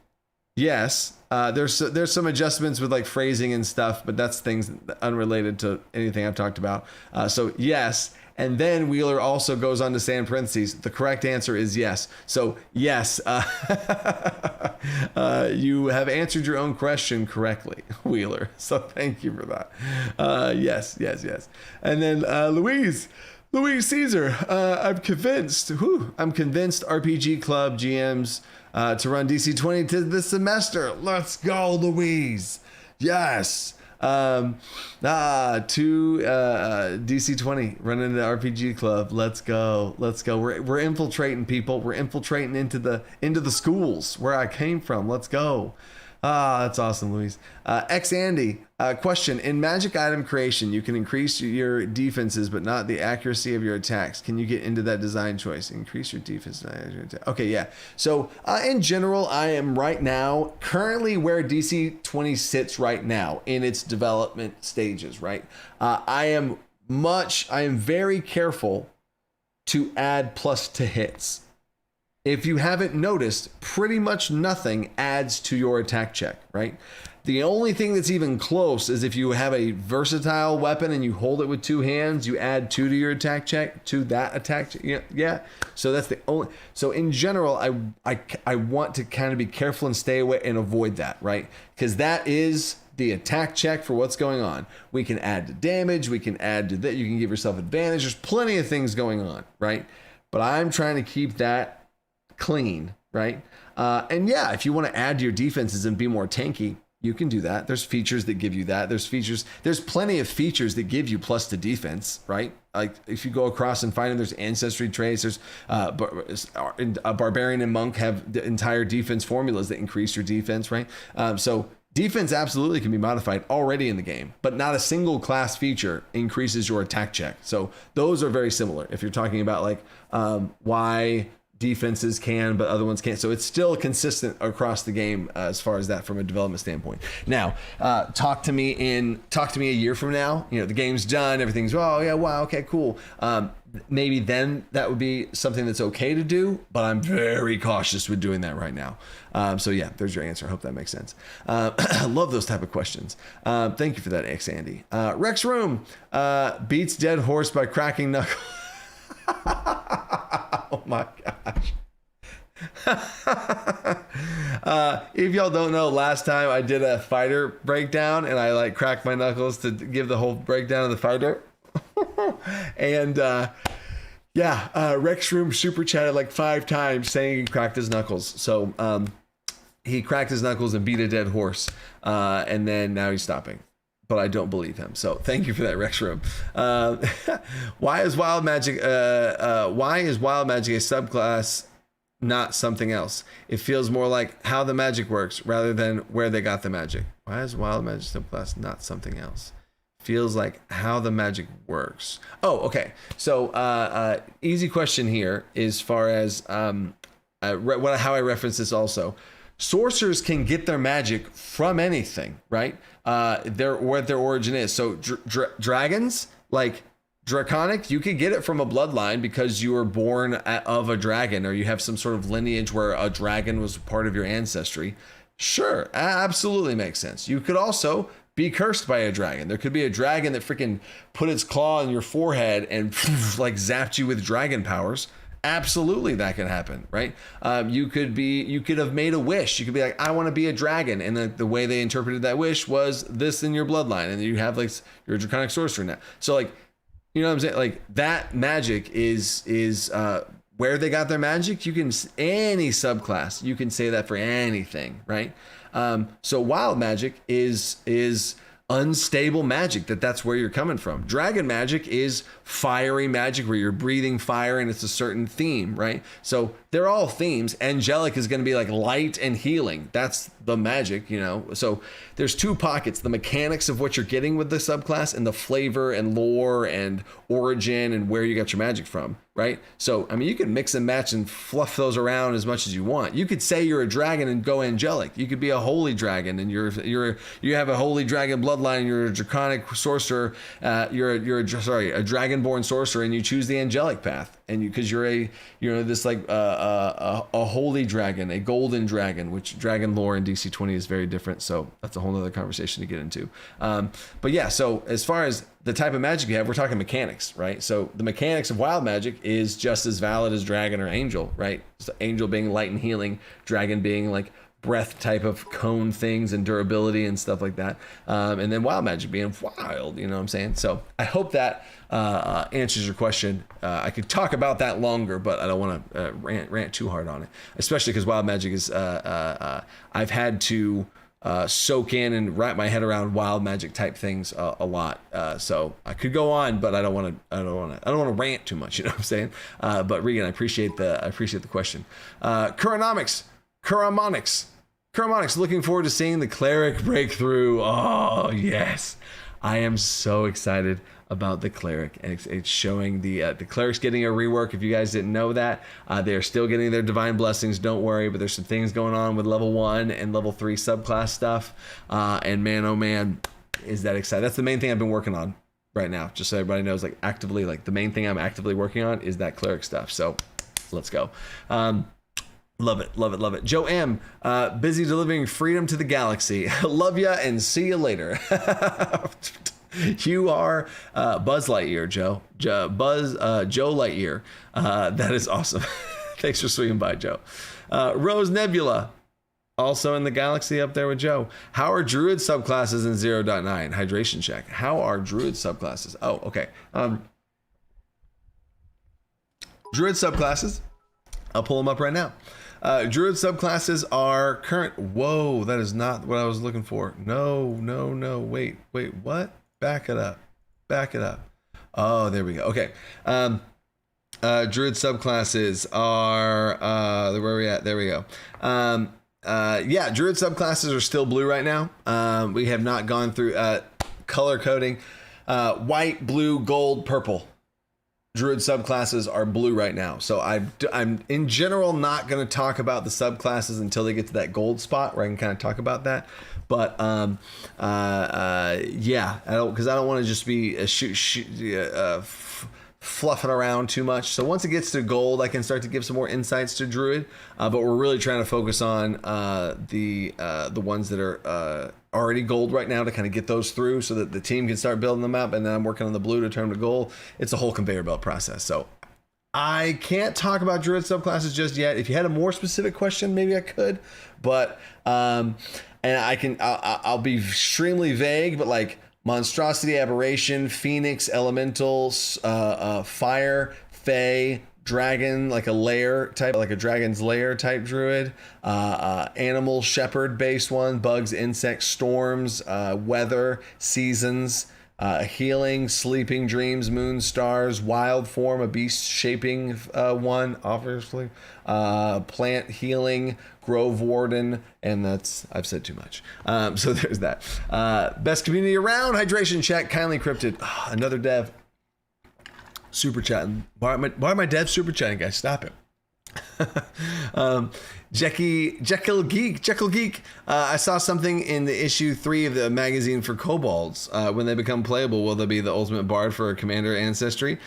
Yes. There's some adjustments with like phrasing and stuff, but that's things unrelated to anything I've talked about. So yes. And then Wheeler also goes on to say in parentheses, the correct answer is yes. So yes, you have answered your own question correctly, Wheeler. So thank you for that. Yes. And then Louise Caesar, I'm convinced RPG Club GMs to run DC20 this semester. Let's go, Louise. Yes. To DC20 running the RPG Club. Let's go. We're infiltrating people. We're infiltrating into the schools where I came from. Let's go. That's awesome, Louise. X Andy, question: in magic item creation, you can increase your defenses, but not the accuracy of your attacks. Can you get into that design choice? Increase your defense. Okay, yeah. So in general, I am right now currently where DC20 sits right now in its development stages. Right. I am very careful to add plus to hits. If you haven't noticed, pretty much nothing adds to your attack check, right? The only thing that's even close is if you have a versatile weapon and you hold it with two hands, you add 2 to your attack check, to that attack check. Yeah. So that's the only. So in general, I want to kind of be careful and stay away and avoid that, right? Because that is the attack check for what's going on. We can add to damage. We can add to that. You can give yourself advantage. There's plenty of things going on, right? But I'm trying to keep that clean, right? And yeah, if you want to add to your defenses and be more tanky, you can do that. There's features that give you that. There's plenty of features that give you plus to defense, right? Like if you go across and find them, there's ancestry traits. There's a barbarian and monk have the entire defense formulas that increase your defense, right? So defense absolutely can be modified already in the game, but not a single class feature increases your attack check. So those are very similar. If you're talking about like why defenses can, but other ones can't. So it's still consistent across the game as far as that from a development standpoint. Now, talk to me a year from now. You know, the game's done, everything's, oh yeah, wow, okay, cool. Maybe then that would be something that's okay to do, but I'm very cautious with doing that right now. So yeah, there's your answer. I hope that makes sense. I love those type of questions. Thank you for that, X Andy. Rex Room beats dead horse by cracking knuckles. Oh my gosh. If y'all don't know, last time I did a fighter breakdown and I like cracked my knuckles to give the whole breakdown of the fighter. And Rex Room super chatted like 5 times saying he cracked his knuckles. So he cracked his knuckles and beat a dead horse. And then now he's stopping. But I don't believe him. So thank you for that, Rex Room. Why is wild magic a subclass, not something else? It feels more like how the magic works rather than where they got the magic. Why is wild magic subclass not something else? Feels like how the magic works. Oh, okay. So easy question here as far as how I reference this also. Sorcerers can get their magic from anything, right? What their origin is. So dragons, like draconic, you could get it from a bloodline because you were born of a dragon, or you have some sort of lineage where a dragon was part of your ancestry. Sure, absolutely makes sense. You could also be cursed by a dragon. There could be a dragon that freaking put its claw in your forehead and like zapped you with dragon powers. Absolutely, that can happen, right? You could have made a wish. You could be like, I want to be a dragon, and the way they interpreted that wish was this in your bloodline, and you have like you're a draconic sorcerer now. So like, you know what I'm saying? Like that magic is where they got their magic. You can any subclass. You can say that for anything, right? So wild magic is unstable magic, that's where you're coming from. Dragon magic is fiery magic where you're breathing fire and it's a certain theme, right? So they're all themes. Angelic is going to be like light and healing. That's the magic, you know? So there's 2 pockets, the mechanics of what you're getting with the subclass and the flavor and lore and origin and where you got your magic from. right? So, I mean, you can mix and match and fluff those around as much as you want. You could say you're a dragon and go angelic. You could be a holy dragon and you have a holy dragon bloodline and you're a draconic sorcerer. You're a dragonborn sorcerer and you choose the angelic path. And because you're this like a holy dragon, a golden dragon, which dragon lore in DC20 is very different. So that's a whole other conversation to get into. But yeah, so as far as the type of magic you have, we're talking mechanics, right? So the mechanics of wild magic is just as valid as dragon or angel, right? So angel being light and healing, dragon being like breath type of cone things and durability and stuff like that. And then wild magic being wild, you know what I'm saying? So I hope that answers your question. I could talk about that longer, but I don't want to rant too hard on it, especially because wild magic is, I've had to soak in and wrap my head around wild magic type things a lot. So I could go on, but I don't want to rant too much. You know what I'm saying? But Regan, I appreciate the question. Kuramonics, looking forward to seeing the cleric breakthrough. Oh yes, I am so excited about the cleric, and it's showing the cleric's getting a rework. If you guys didn't know that, they are still getting their divine blessings. Don't worry, but there's some things going on with level 1 and level 3 subclass stuff. And man, oh man, is that exciting! That's the main thing I've been working on right now. Just so everybody knows, like actively, like the main thing I'm actively working on is that cleric stuff. So let's go. Love it. Joe M, busy delivering freedom to the galaxy. Love ya and see you later. You are Buzz Lightyear, Joe. Joe Lightyear. That is awesome. Thanks for swinging by, Joe. Rose Nebula, also in the galaxy up there with Joe. How are Druid subclasses in 0.9? Hydration check. How are Druid subclasses? Oh, okay. Druid subclasses. I'll pull them up right now. Druid subclasses are current. Whoa, that is not what I was looking for. No. Wait, what? Back it up. Oh, there we go. Okay. Druid subclasses are, where are we at? There we go. Yeah, Druid subclasses are still blue right now. We have not gone through color coding. White, blue, gold, purple. Druid subclasses are blue right now. So I'm in general not going to talk about the subclasses until they get to that gold spot where I can kind of talk about that. But yeah, I don't want to just be fluffing around too much. So once it gets to gold, I can start to give some more insights to Druid. But we're really trying to focus on the ones that are already gold right now to kind of get those through so that the team can start building them up. And then I'm working on the blue to turn them to gold. It's a whole conveyor belt process. So I can't talk about Druid subclasses just yet. If you had a more specific question, maybe I could. But and I'll be extremely vague, but like monstrosity, aberration, phoenix, elemental, fire, fae, dragon, like a lair type, like a dragon's lair type druid, animal shepherd based one, bugs, insects, storms, weather, seasons, healing, sleeping, dreams, moon, stars, wild form, a beast shaping one, obviously, plant healing, grove warden, and I've said too much. So there's that. Best community around, hydration check, kindly encrypted. Another dev super chatting. Why are my devs super chatting, guys? Stop it. Jekyll Geek. I saw something in the issue 3 of the magazine for kobolds. When they become playable, will they be the ultimate bard for commander ancestry?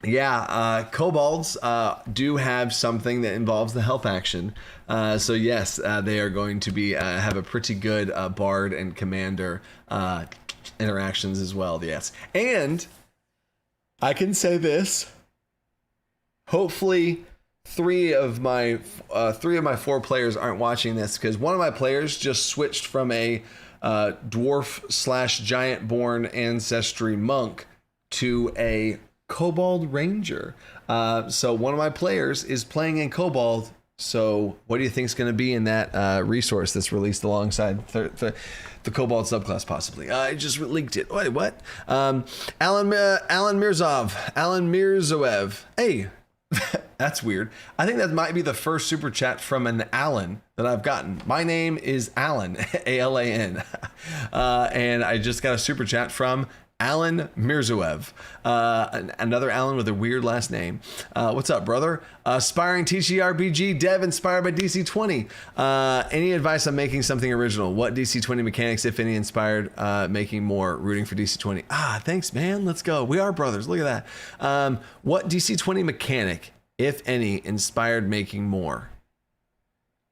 Yeah, kobolds do have something that involves the health action. So yes, they are going to be have a pretty good bard and commander interactions as well. Yes, and I can say this. Hopefully, three of my 4 players aren't watching this, because one of my players just switched from a dwarf/giant-born ancestry monk to a Kobold Ranger. So one of my players is playing in Kobold. So what do you think is going to be in that resource that's released alongside the Kobold subclass, possibly? I just linked it. Wait, what? Alan Mirzoev. Hey, that's weird. I think that might be the first super chat from an Alan that I've gotten. My name is Alan, Alan. And I just got a super chat from Alan Mirzoev, another Alan with a weird last name. What's up, brother? Aspiring TTRPG dev inspired by DC20. Any advice on making something original? What DC20 mechanics, if any, inspired making more? Rooting for DC20. Thanks, man. Let's go. We are brothers. Look at that. What DC20 mechanic, if any, inspired making more?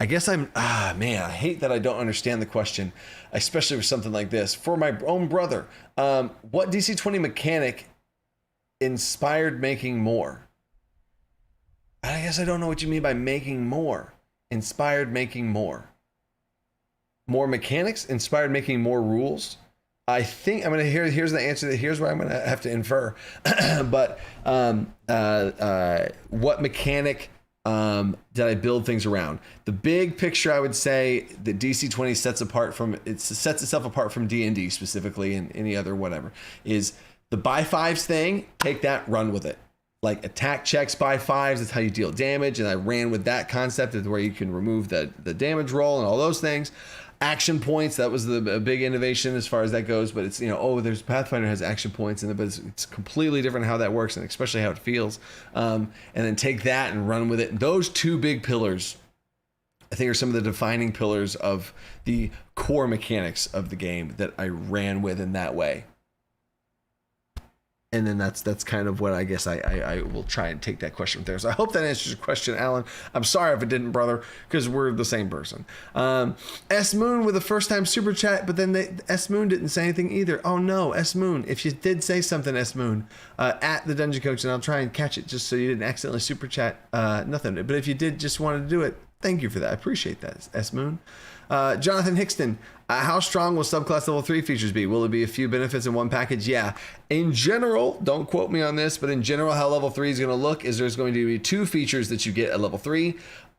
I guess man, I hate that I don't understand the question, especially with something like this. For my own brother, what DC20 mechanic inspired making more? I guess I don't know what you mean by making more. Inspired making more. More mechanics? Inspired making more rules? I think I'm going to here's the answer. Here's where I'm going to have to infer. But what mechanic did I build things around? The big picture, I would say that DC20 sets itself apart from D&D specifically, and any other whatever, is the by fives thing. Take that, run with it. Like attack checks by fives, that's how you deal damage. And I ran with that concept of where you can remove the damage roll and all those things. Action points, that was the big innovation as far as that goes. But it's, there's Pathfinder has action points in it, but it's completely different how that works and especially how it feels. And then take that and run with it. Those two big pillars, I think, are some of the defining pillars of the core mechanics of the game that I ran with in that way. And then that's kind of what I guess I will try and take that question there. So I hope that answers your question, Alan. I'm sorry if it didn't, brother, because we're the same person. S Moon with a first time super chat, but then S Moon didn't say anything either. Oh no, S Moon. If you did say something, S Moon, at the Dungeon Coach, and I'll try and catch it just so you didn't accidentally super chat nothing. But if you did just want to do it, thank you for that. I appreciate that, S Moon. Jonathan Hickston, how strong will subclass level 3 features be? Will it be a few benefits in one package? Yeah. In general, don't quote me on this, but in general, how level 3 is going to look is there's going to be 2 features that you get at level 3.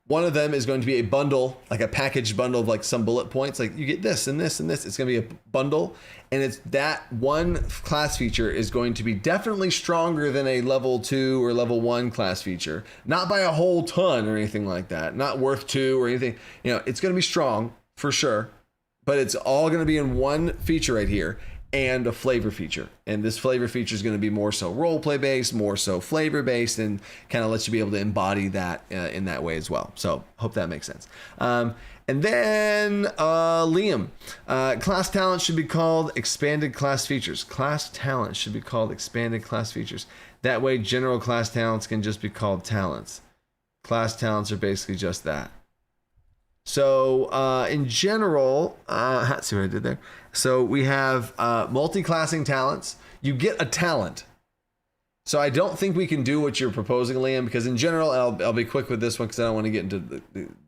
One of them is going to be a bundle, like a packaged bundle of like some bullet points. Like you get this and this and this. It's going to be a bundle. And it's that one class feature is going to be definitely stronger than a level 2 or level 1 class feature. Not by a whole ton or anything like that. Not worth 2 or anything. It's going to be strong for sure. But it's all going to be in one feature right here, and a flavor feature. And this flavor feature is going to be more so role play based, more so flavor based, and kind of lets you be able to embody that in that way as well. So hope that makes sense. And then Liam, class talent should be called expanded class features. Class talent should be called expanded class features. That way general class talents can just be called talents. Class talents are basically just that. So in general, let's see what I did there. So we have multi-classing talents. You get a talent. So I don't think we can do what you're proposing, Liam, because in general, I'll be quick with this one because I don't want to get into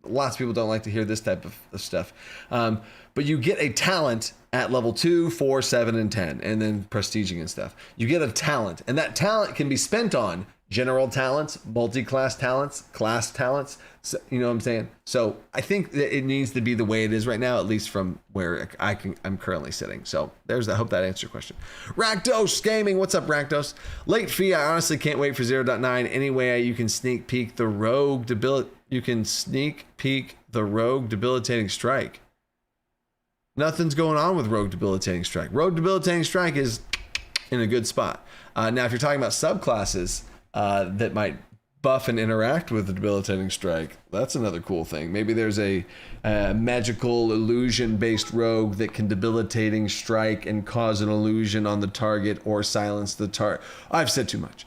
lots of people don't like to hear this type of stuff. But you get a talent at level 2, 4, 7, and 10, and then prestiging and stuff. You get a talent, and that talent can be spent on general talents, multi-class talents, class talents. So, you know what I'm saying? So I think that it needs to be the way it is right now, at least from where I'm currently sitting. So there's that. I hope that answers your question. Rakdos Gaming. What's up, Rakdos? Late fee. I honestly can't wait for 0.9. Anyway, you can sneak peek the rogue debilitating strike. Nothing's going on with rogue debilitating strike. Rogue debilitating strike is in a good spot. Now, if you're talking about subclasses, that might buff and interact with the debilitating strike, that's another cool thing. Maybe there's a magical illusion based rogue that can debilitating strike and cause an illusion on the target or silence the target. I've said too much.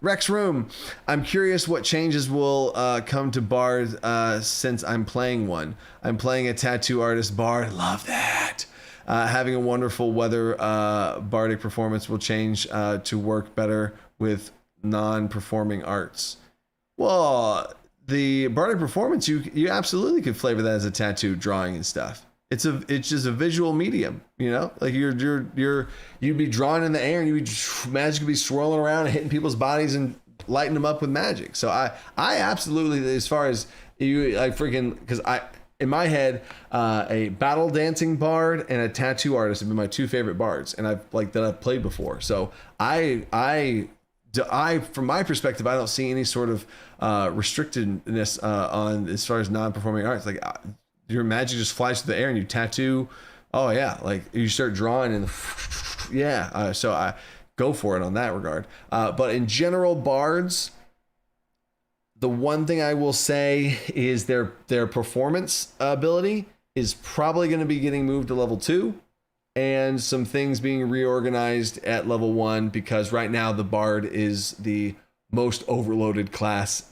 Rex Room, I'm curious what changes will come to Bard since I'm playing one. I'm playing a tattoo artist Bard. Love that. Having a wonderful weather bardic performance will change to work better with non-performing arts. Well, the bardic performance, you absolutely could flavor that as a tattoo drawing and stuff. It's just a visual medium, like you'd be drawing in the air and you'd magic be swirling around and hitting people's bodies and lighting them up with magic. So I absolutely, as far as you, because in my head, a battle dancing bard and a tattoo artist have been my 2 favorite bards, and I've played before. So I from my perspective, I don't see any sort of restrictedness on as far as non-performing arts. Like your magic just flies through the air and you tattoo Oh yeah, like you start drawing and yeah. So I go for it on that regard. But in general, bards, the one thing I will say is their performance ability is probably going to be getting moved to level 2, and some things being reorganized at level 1, because right now the bard is the most overloaded class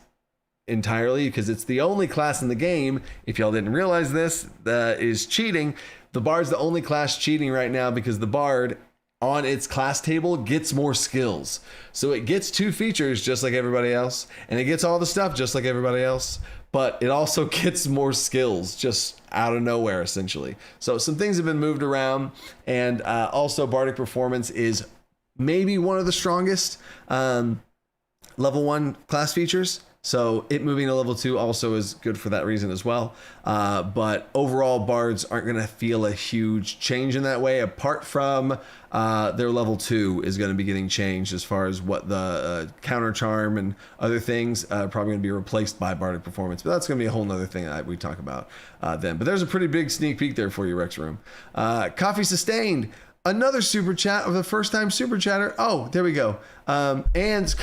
entirely, because it's the only class in the game, if y'all didn't realize this, is cheating. The bard's the only class cheating right now, because the bard on its class table gets more skills. So it gets 2 features just like everybody else, and it gets all the stuff just like everybody else, but it also gets more skills just out of nowhere, essentially. So some things have been moved around, and also bardic performance is maybe one of the strongest level 1 class features. So it moving to level 2 also is good for that reason as well. But overall, bards aren't going to feel a huge change in that way, apart from their level 2 is going to be getting changed as far as what the counter charm and other things probably going to be replaced by bardic performance. But that's going to be a whole nother thing that we talk about then. But there's a pretty big sneak peek there for you, Rex Room. Coffee Sustained. Another super chat of the first time super chatter. Oh, there we go. And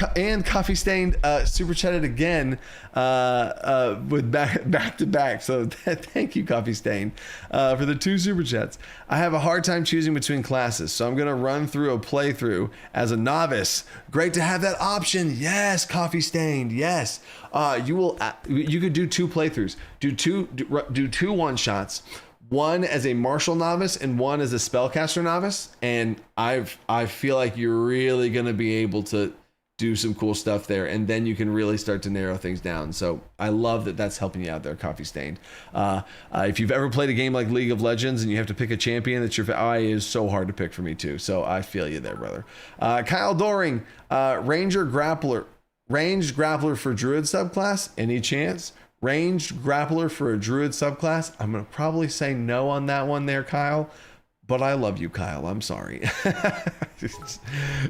Coffee Stained super chatted again with back to back. So thank you, Coffee Stained, for the 2 super chats. I have a hard time choosing between classes, so I'm gonna run through a playthrough as a novice. Great to have that option. Yes, Coffee Stained. Yes. You could do 2 playthroughs. Do two one shots. One as a martial novice and one as a spellcaster novice, and I feel like you're really going to be able to do some cool stuff there, and then you can really start to narrow things down. So I love that that's helping you out there, Coffee Stained. If you've ever played a game like League of Legends and you have to pick a champion that's your is so hard to pick for me too. So I feel you there, brother. Kyle Doring, ranged grappler for Druid subclass. Any chance? Ranged grappler for a Druid subclass. I'm going to probably say no on that one there, Kyle. But I love you, Kyle. I'm sorry.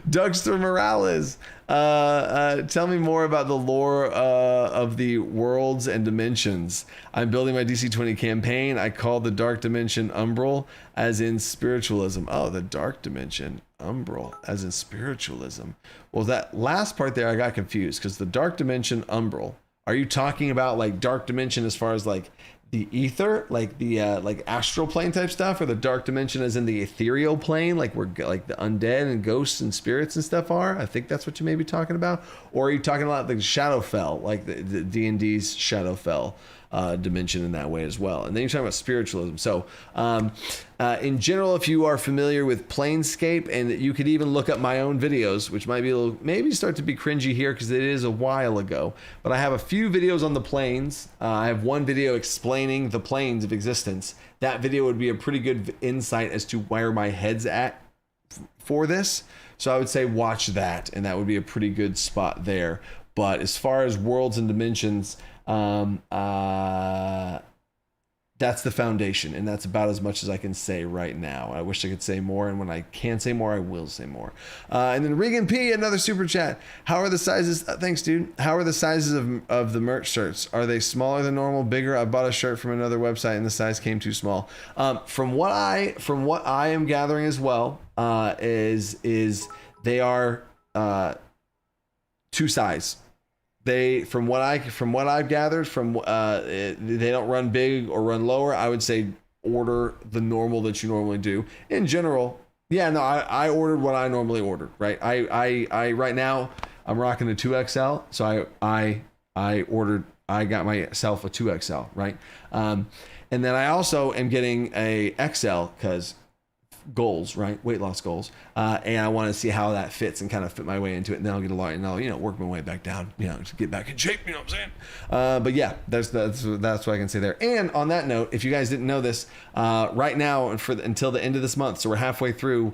Dougster Morales. Tell me more about the lore of the worlds and dimensions. I'm building my DC20 campaign. I call the dark dimension Umbral, as in spiritualism. Oh, the dark dimension Umbral, as in spiritualism. Well, that last part there, I got confused, because the dark dimension Umbral, are you talking about like dark dimension as far as like the ether, like the like astral plane type stuff, or the dark dimension as in the ethereal plane, like where like the undead and ghosts and spirits and stuff are? I think that's what you may be talking about. Or are you talking about the Shadowfell, like the D&D's Shadowfell dimension in that way as well? And then you're talking about spiritualism. So in general, if you are familiar with Planescape, and you could even look up my own videos, which might be maybe start to be cringy here because it is a while ago, but I have a few videos on the planes. I have one video explaining the planes of existence. That video would be a pretty good insight as to where my head's at for this. So I would say watch that, and that would be a pretty good spot there. But as far as worlds and dimensions, that's the foundation, and that's about as much as I can say right now. I wish I could say more, and when I can say more, I will say more. And then Regan P, another super chat. How are the sizes? Thanks, dude. How are the sizes of the merch shirts? Are they smaller than normal, bigger? I bought a shirt from another website, and the size came too small. From what I am gathering as well, is they are 2 size. From what I've gathered, they don't run big or run lower. I would say order the normal that you normally do. In general, yeah, no, I ordered what I normally order, right? I right now I'm rocking a 2XL, so I got myself a 2XL, right? And then I also am getting a XL because goals, right? Weight loss goals. And I want to see how that fits and kind of fit my way into it. And then I'll get a lot, and I'll, work my way back down, to get back in shape, you know what I'm saying? But yeah, that's what I can say there. And on that note, if you guys didn't know this, right now until the end of this month, so we're halfway through,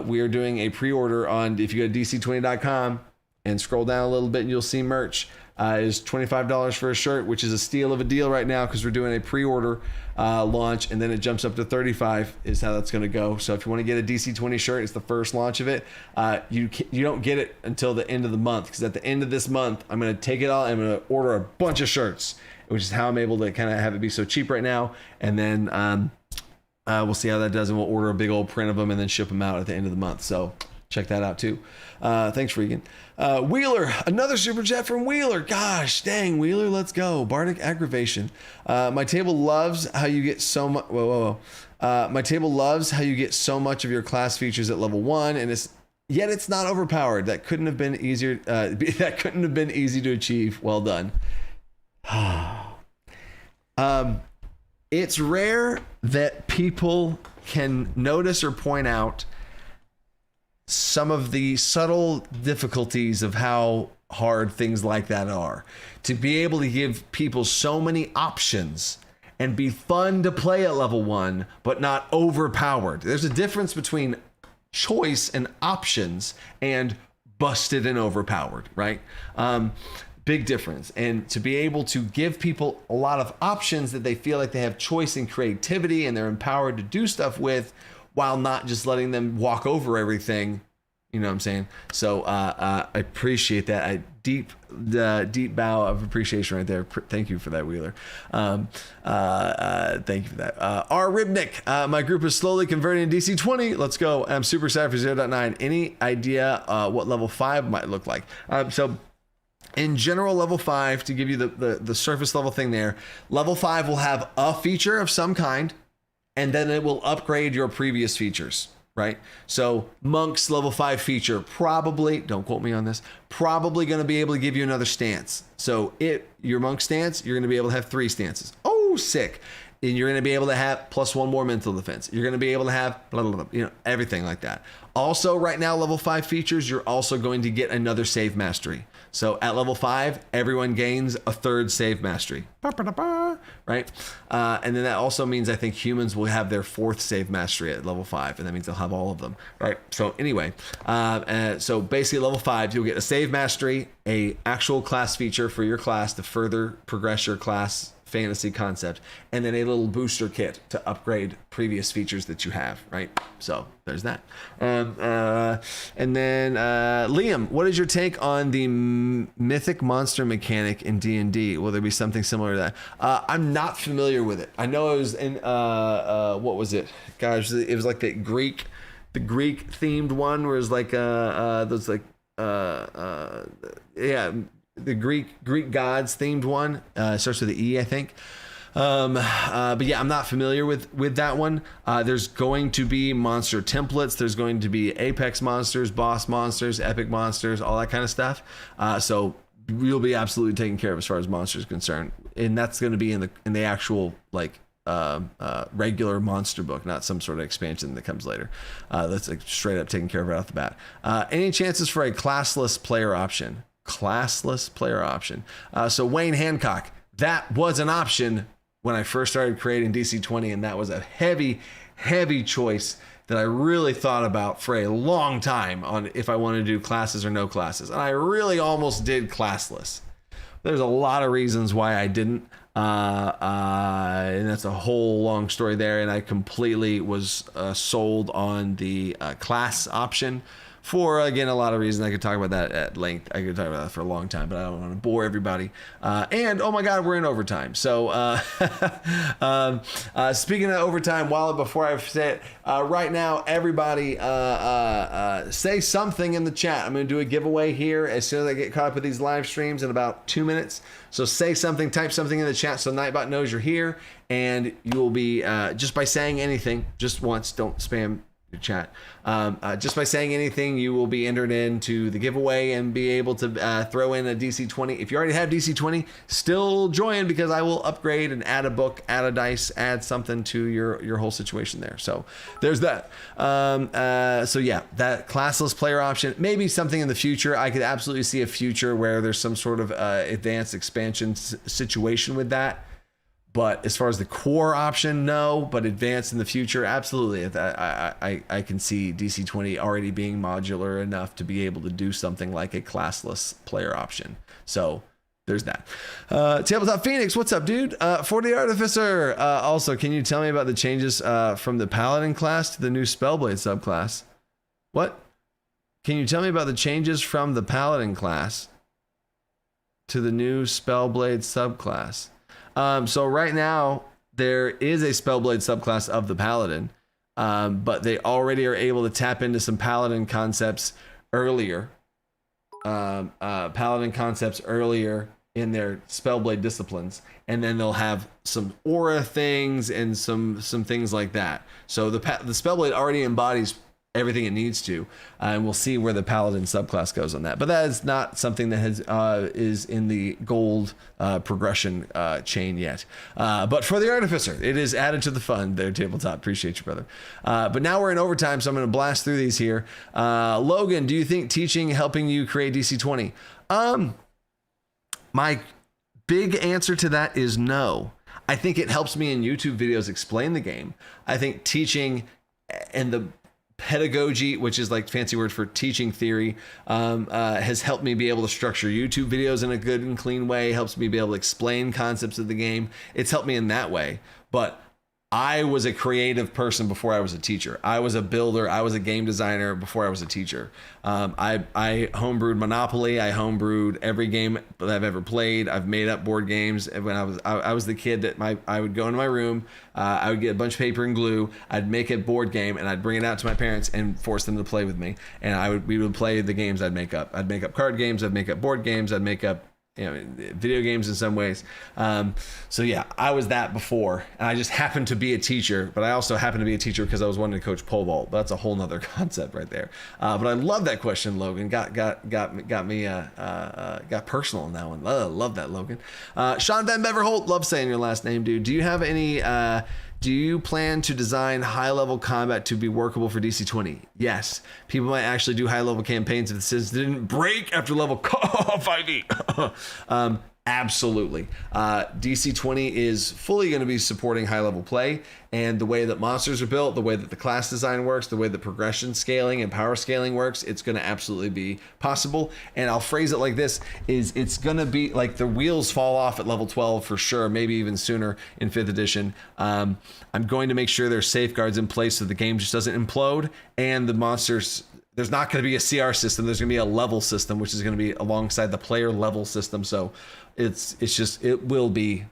we are doing a pre-order on, if you go to DC20.com and scroll down a little bit, and you'll see merch. Is $25 for a shirt, which is a steal of a deal right now because we're doing a pre-order launch, and then it jumps up to $35 is how that's going to go. So if you want to get a DC20 shirt, it's the first launch of it. You don't get it until the end of the month, because at the end of this month, I'm going to take it all and I'm going to order a bunch of shirts, which is how I'm able to kind of have it be so cheap right now. And then We'll see how that does, and we'll order a big old print of them and then ship them out at the end of the month. So check that out too. Thanks, Regan. Wheeler, another super chat from Wheeler. Gosh dang, Wheeler, let's go. Bardic Aggravation. My table loves how you get so much. My table loves how you get so much of your class features at level 1, and yet it's not overpowered. That couldn't have been easier. That couldn't have been easy to achieve. Well done. It's rare that people can notice or point out some of the subtle difficulties of how hard things like that are. To be able to give people so many options and be fun to play at level 1, but not overpowered. There's a difference between choice and options and busted and overpowered, right? Big difference. And to be able to give people a lot of options that they feel like they have choice and creativity and they're empowered to do stuff with, while not just letting them walk over everything. You know what I'm saying? So I appreciate that. Deep bow of appreciation right there. Thank you for that, Wheeler. Thank you for that. R. Ribnick, my group is slowly converting to DC20. Let's go. I'm super excited for 0.9. Any idea what level 5 might look like? So in general, level 5, to give you the surface level thing there, level 5 will have a feature of some kind, and then it will upgrade your previous features, right? So Monk's level 5 feature, probably, don't quote me on this, probably going to be able to give you another stance. So your Monk stance, you're going to be able to have 3 stances. Oh, sick. And you're going to be able to have +1 more mental defense. You're going to be able to have blah, blah, blah, everything like that. Also, right now, level 5 features, you're also going to get another save mastery. So at level 5, everyone gains a 3rd save mastery, right? And then that also means I think humans will have their 4th save mastery at level 5, and that means they'll have all of them, right? So anyway, so basically level 5, you'll get a save mastery, a actual class feature for your class to further progress your class fantasy concept, and then a little booster kit to upgrade previous features that you have, right? So there's that. And then Liam, what is your take on the mythic monster mechanic in D&D? Will there be something similar to that? I'm not familiar with it. I know it was in what was it? Gosh, it was like the Greek themed one, where it was like those like yeah. The Greek gods themed one, starts with the E, I think. But yeah, I'm not familiar with that one. There's going to be monster templates. There's going to be apex monsters, boss monsters, epic monsters, all that kind of stuff. So we'll be absolutely taken care of as far as monsters are concerned, and that's going to be in the actual like regular monster book, not some sort of expansion that comes later. That's like straight up taken care of right off the bat. Any chances for a classless player option? So Wayne Hancock, that was an option when I first started creating DC20, and that was a heavy choice that I really thought about for a long time on if I wanted to do classes or no classes, and I really almost did classless. There's a lot of reasons why I didn't, and that's a whole long story there, and I completely was sold on the class option for, again, a lot of reasons. I could talk about that at length. I could talk about that for a long time, but I don't want to bore everybody. And, oh my God, we're in overtime. So speaking of overtime, before I say it, right now, everybody say something in the chat. I'm going to do a giveaway here as soon as I get caught up with these live streams in about 2 minutes. So say something, type something in the chat so Nightbot knows you're here, and you will be, just by saying anything, just once, don't spam your chat. Just by saying anything, you will be entered into the giveaway and be able to throw in a DC20. If you already have DC20, still join, because I will upgrade and add a book, add a dice, add something to your whole situation there. So there's that. So yeah, that classless player option, maybe something in the future. I could absolutely see a future where there's some sort of advanced expansion situation with that. But as far as the core option, no. But advanced in the future, absolutely. I can see DC20 already being modular enough to be able to do something like a classless player option. So there's that. Tabletop Phoenix, what's up, dude? 40 Artificer. Also, can you tell me about the changes from the Paladin class to the new Spellblade subclass? What? Can you tell me about the changes from the Paladin class to the new Spellblade subclass? So right now, there is a Spellblade subclass of the Paladin, but they already are able to tap into some Paladin concepts earlier. Paladin concepts earlier in their Spellblade disciplines, and then they'll have some aura things and some things like that. So the Spellblade already embodies everything it needs to, and we'll see where the Paladin subclass goes on that. But that is not something that has is in the gold progression chain yet. But for the Artificer, it is added to the fun there, Tabletop. Appreciate you, brother. But now we're in overtime, so I'm going to blast through these here. Logan, do you think teaching helping you create DC20? My big answer to that is no. I think it helps me in YouTube videos explain the game. I think teaching and the pedagogy, which is like fancy word for teaching theory, has helped me be able to structure YouTube videos in a good and clean way, helps me be able to explain concepts of the game. It's helped me in that way. But I was a creative person before I was a teacher. I was a builder. I was a game designer before I was a teacher. I homebrewed Monopoly. I homebrewed every game that I've ever played. I've made up board games. When I was the kid that I would go into my room. I would get a bunch of paper and glue. I'd make a board game and I'd bring it out to my parents and force them to play with me. And we would play the games I'd make up. I'd make up card games. I'd make up board games. I'd make up video games in some ways. So yeah, I was that before, and I just happened to be a teacher, but I also happened to be a teacher because I was wanting to coach pole vault. That's a whole nother concept right there. But I love that question, Logan. Got me got personal in that one. Love that, Logan. Sean Van Beverholt, love saying your last name, dude. Do you have any do you plan to design high-level combat to be workable for DC20? Yes. People might actually do high-level campaigns if the systems didn't break after level 5e. Absolutely. DC20 is fully going to be supporting high-level play, and the way that monsters are built, the way that the class design works, the way that progression scaling and power scaling works, it's going to absolutely be possible. And I'll phrase it like this, it's going to be like the wheels fall off at level 12 for sure, maybe even sooner in 5th edition. I'm going to make sure there's safeguards in place so the game just doesn't implode, and the monsters... There's not going to be a CR system. There's going to be a level system, which is going to be alongside the player level system. So it will be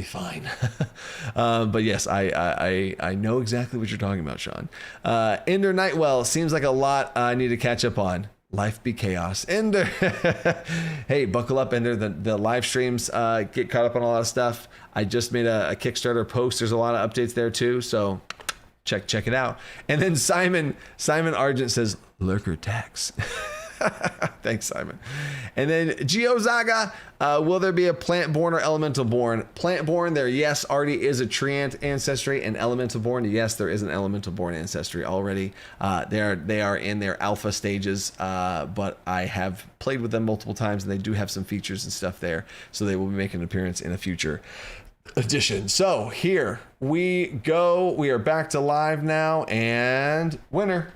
fine. But yes, I know exactly what you're talking about, Sean. Ender Nightwell, seems like a lot I need to catch up on. Life be chaos. Ender. Hey, buckle up, Ender. The live streams get caught up on a lot of stuff. I just made a Kickstarter post. There's a lot of updates there too. So check it out. And then Simon Argent says lurker tax. Thanks, Simon. And then Gio Zaga, will there be a plant born or elemental born? Plant born, there yes already is a tree ancestry, and elemental born, yes there is an elemental born ancestry already. They are in their alpha stages, but I have played with them multiple times, and they do have some features and stuff there, so they will be making an appearance in a future edition. So here we go. We are back to live now, and winner.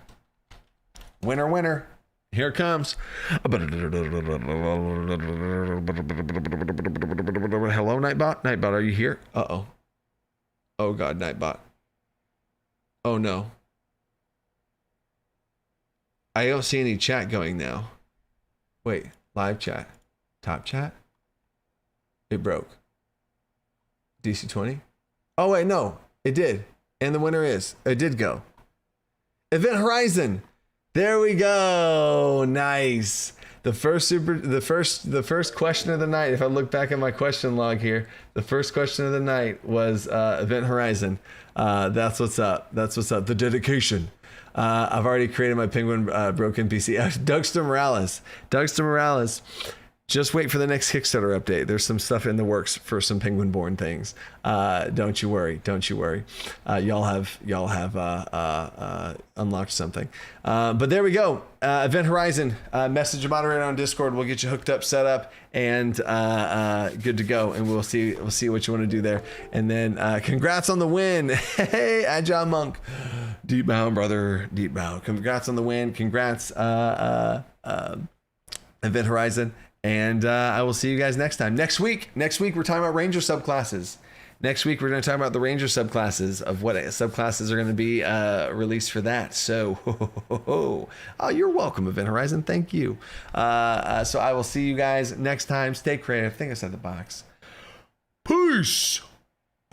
Here it comes. Hello, Nightbot. Nightbot, are you here? Uh-oh. Oh, God, Nightbot. Oh, no. I don't see any chat going now. Wait, live chat. Top chat? It broke. DC20? Oh, wait, no. It did. And the winner is. It did go. Event Horizon. There we go. Nice. The first question of the night, if I look back at my question log here, the first question of the night was Event Horizon. That's what's up. The dedication. I've already created my Penguin broken PC. Dougster Morales. Just wait for the next Kickstarter update. There's some stuff in the works for some Penguin born things. Don't you worry. Y'all have unlocked something. But there we go. Event Horizon. Message a moderator on Discord. We'll get you hooked up, set up, and good to go. And we'll see what you want to do there. And then congrats on the win. Hey, Agile Monk. Deep bow, brother. Deep bow. Congrats on the win. Congrats, Event Horizon. And I will see you guys next time. Next week, we're talking about Ranger subclasses. Next week, we're going to talk about the Ranger subclasses, of what subclasses are going to be released for that. So, oh, you're welcome, Event Horizon. Thank you. So I will see you guys next time. Stay creative. Think outside the box. Peace.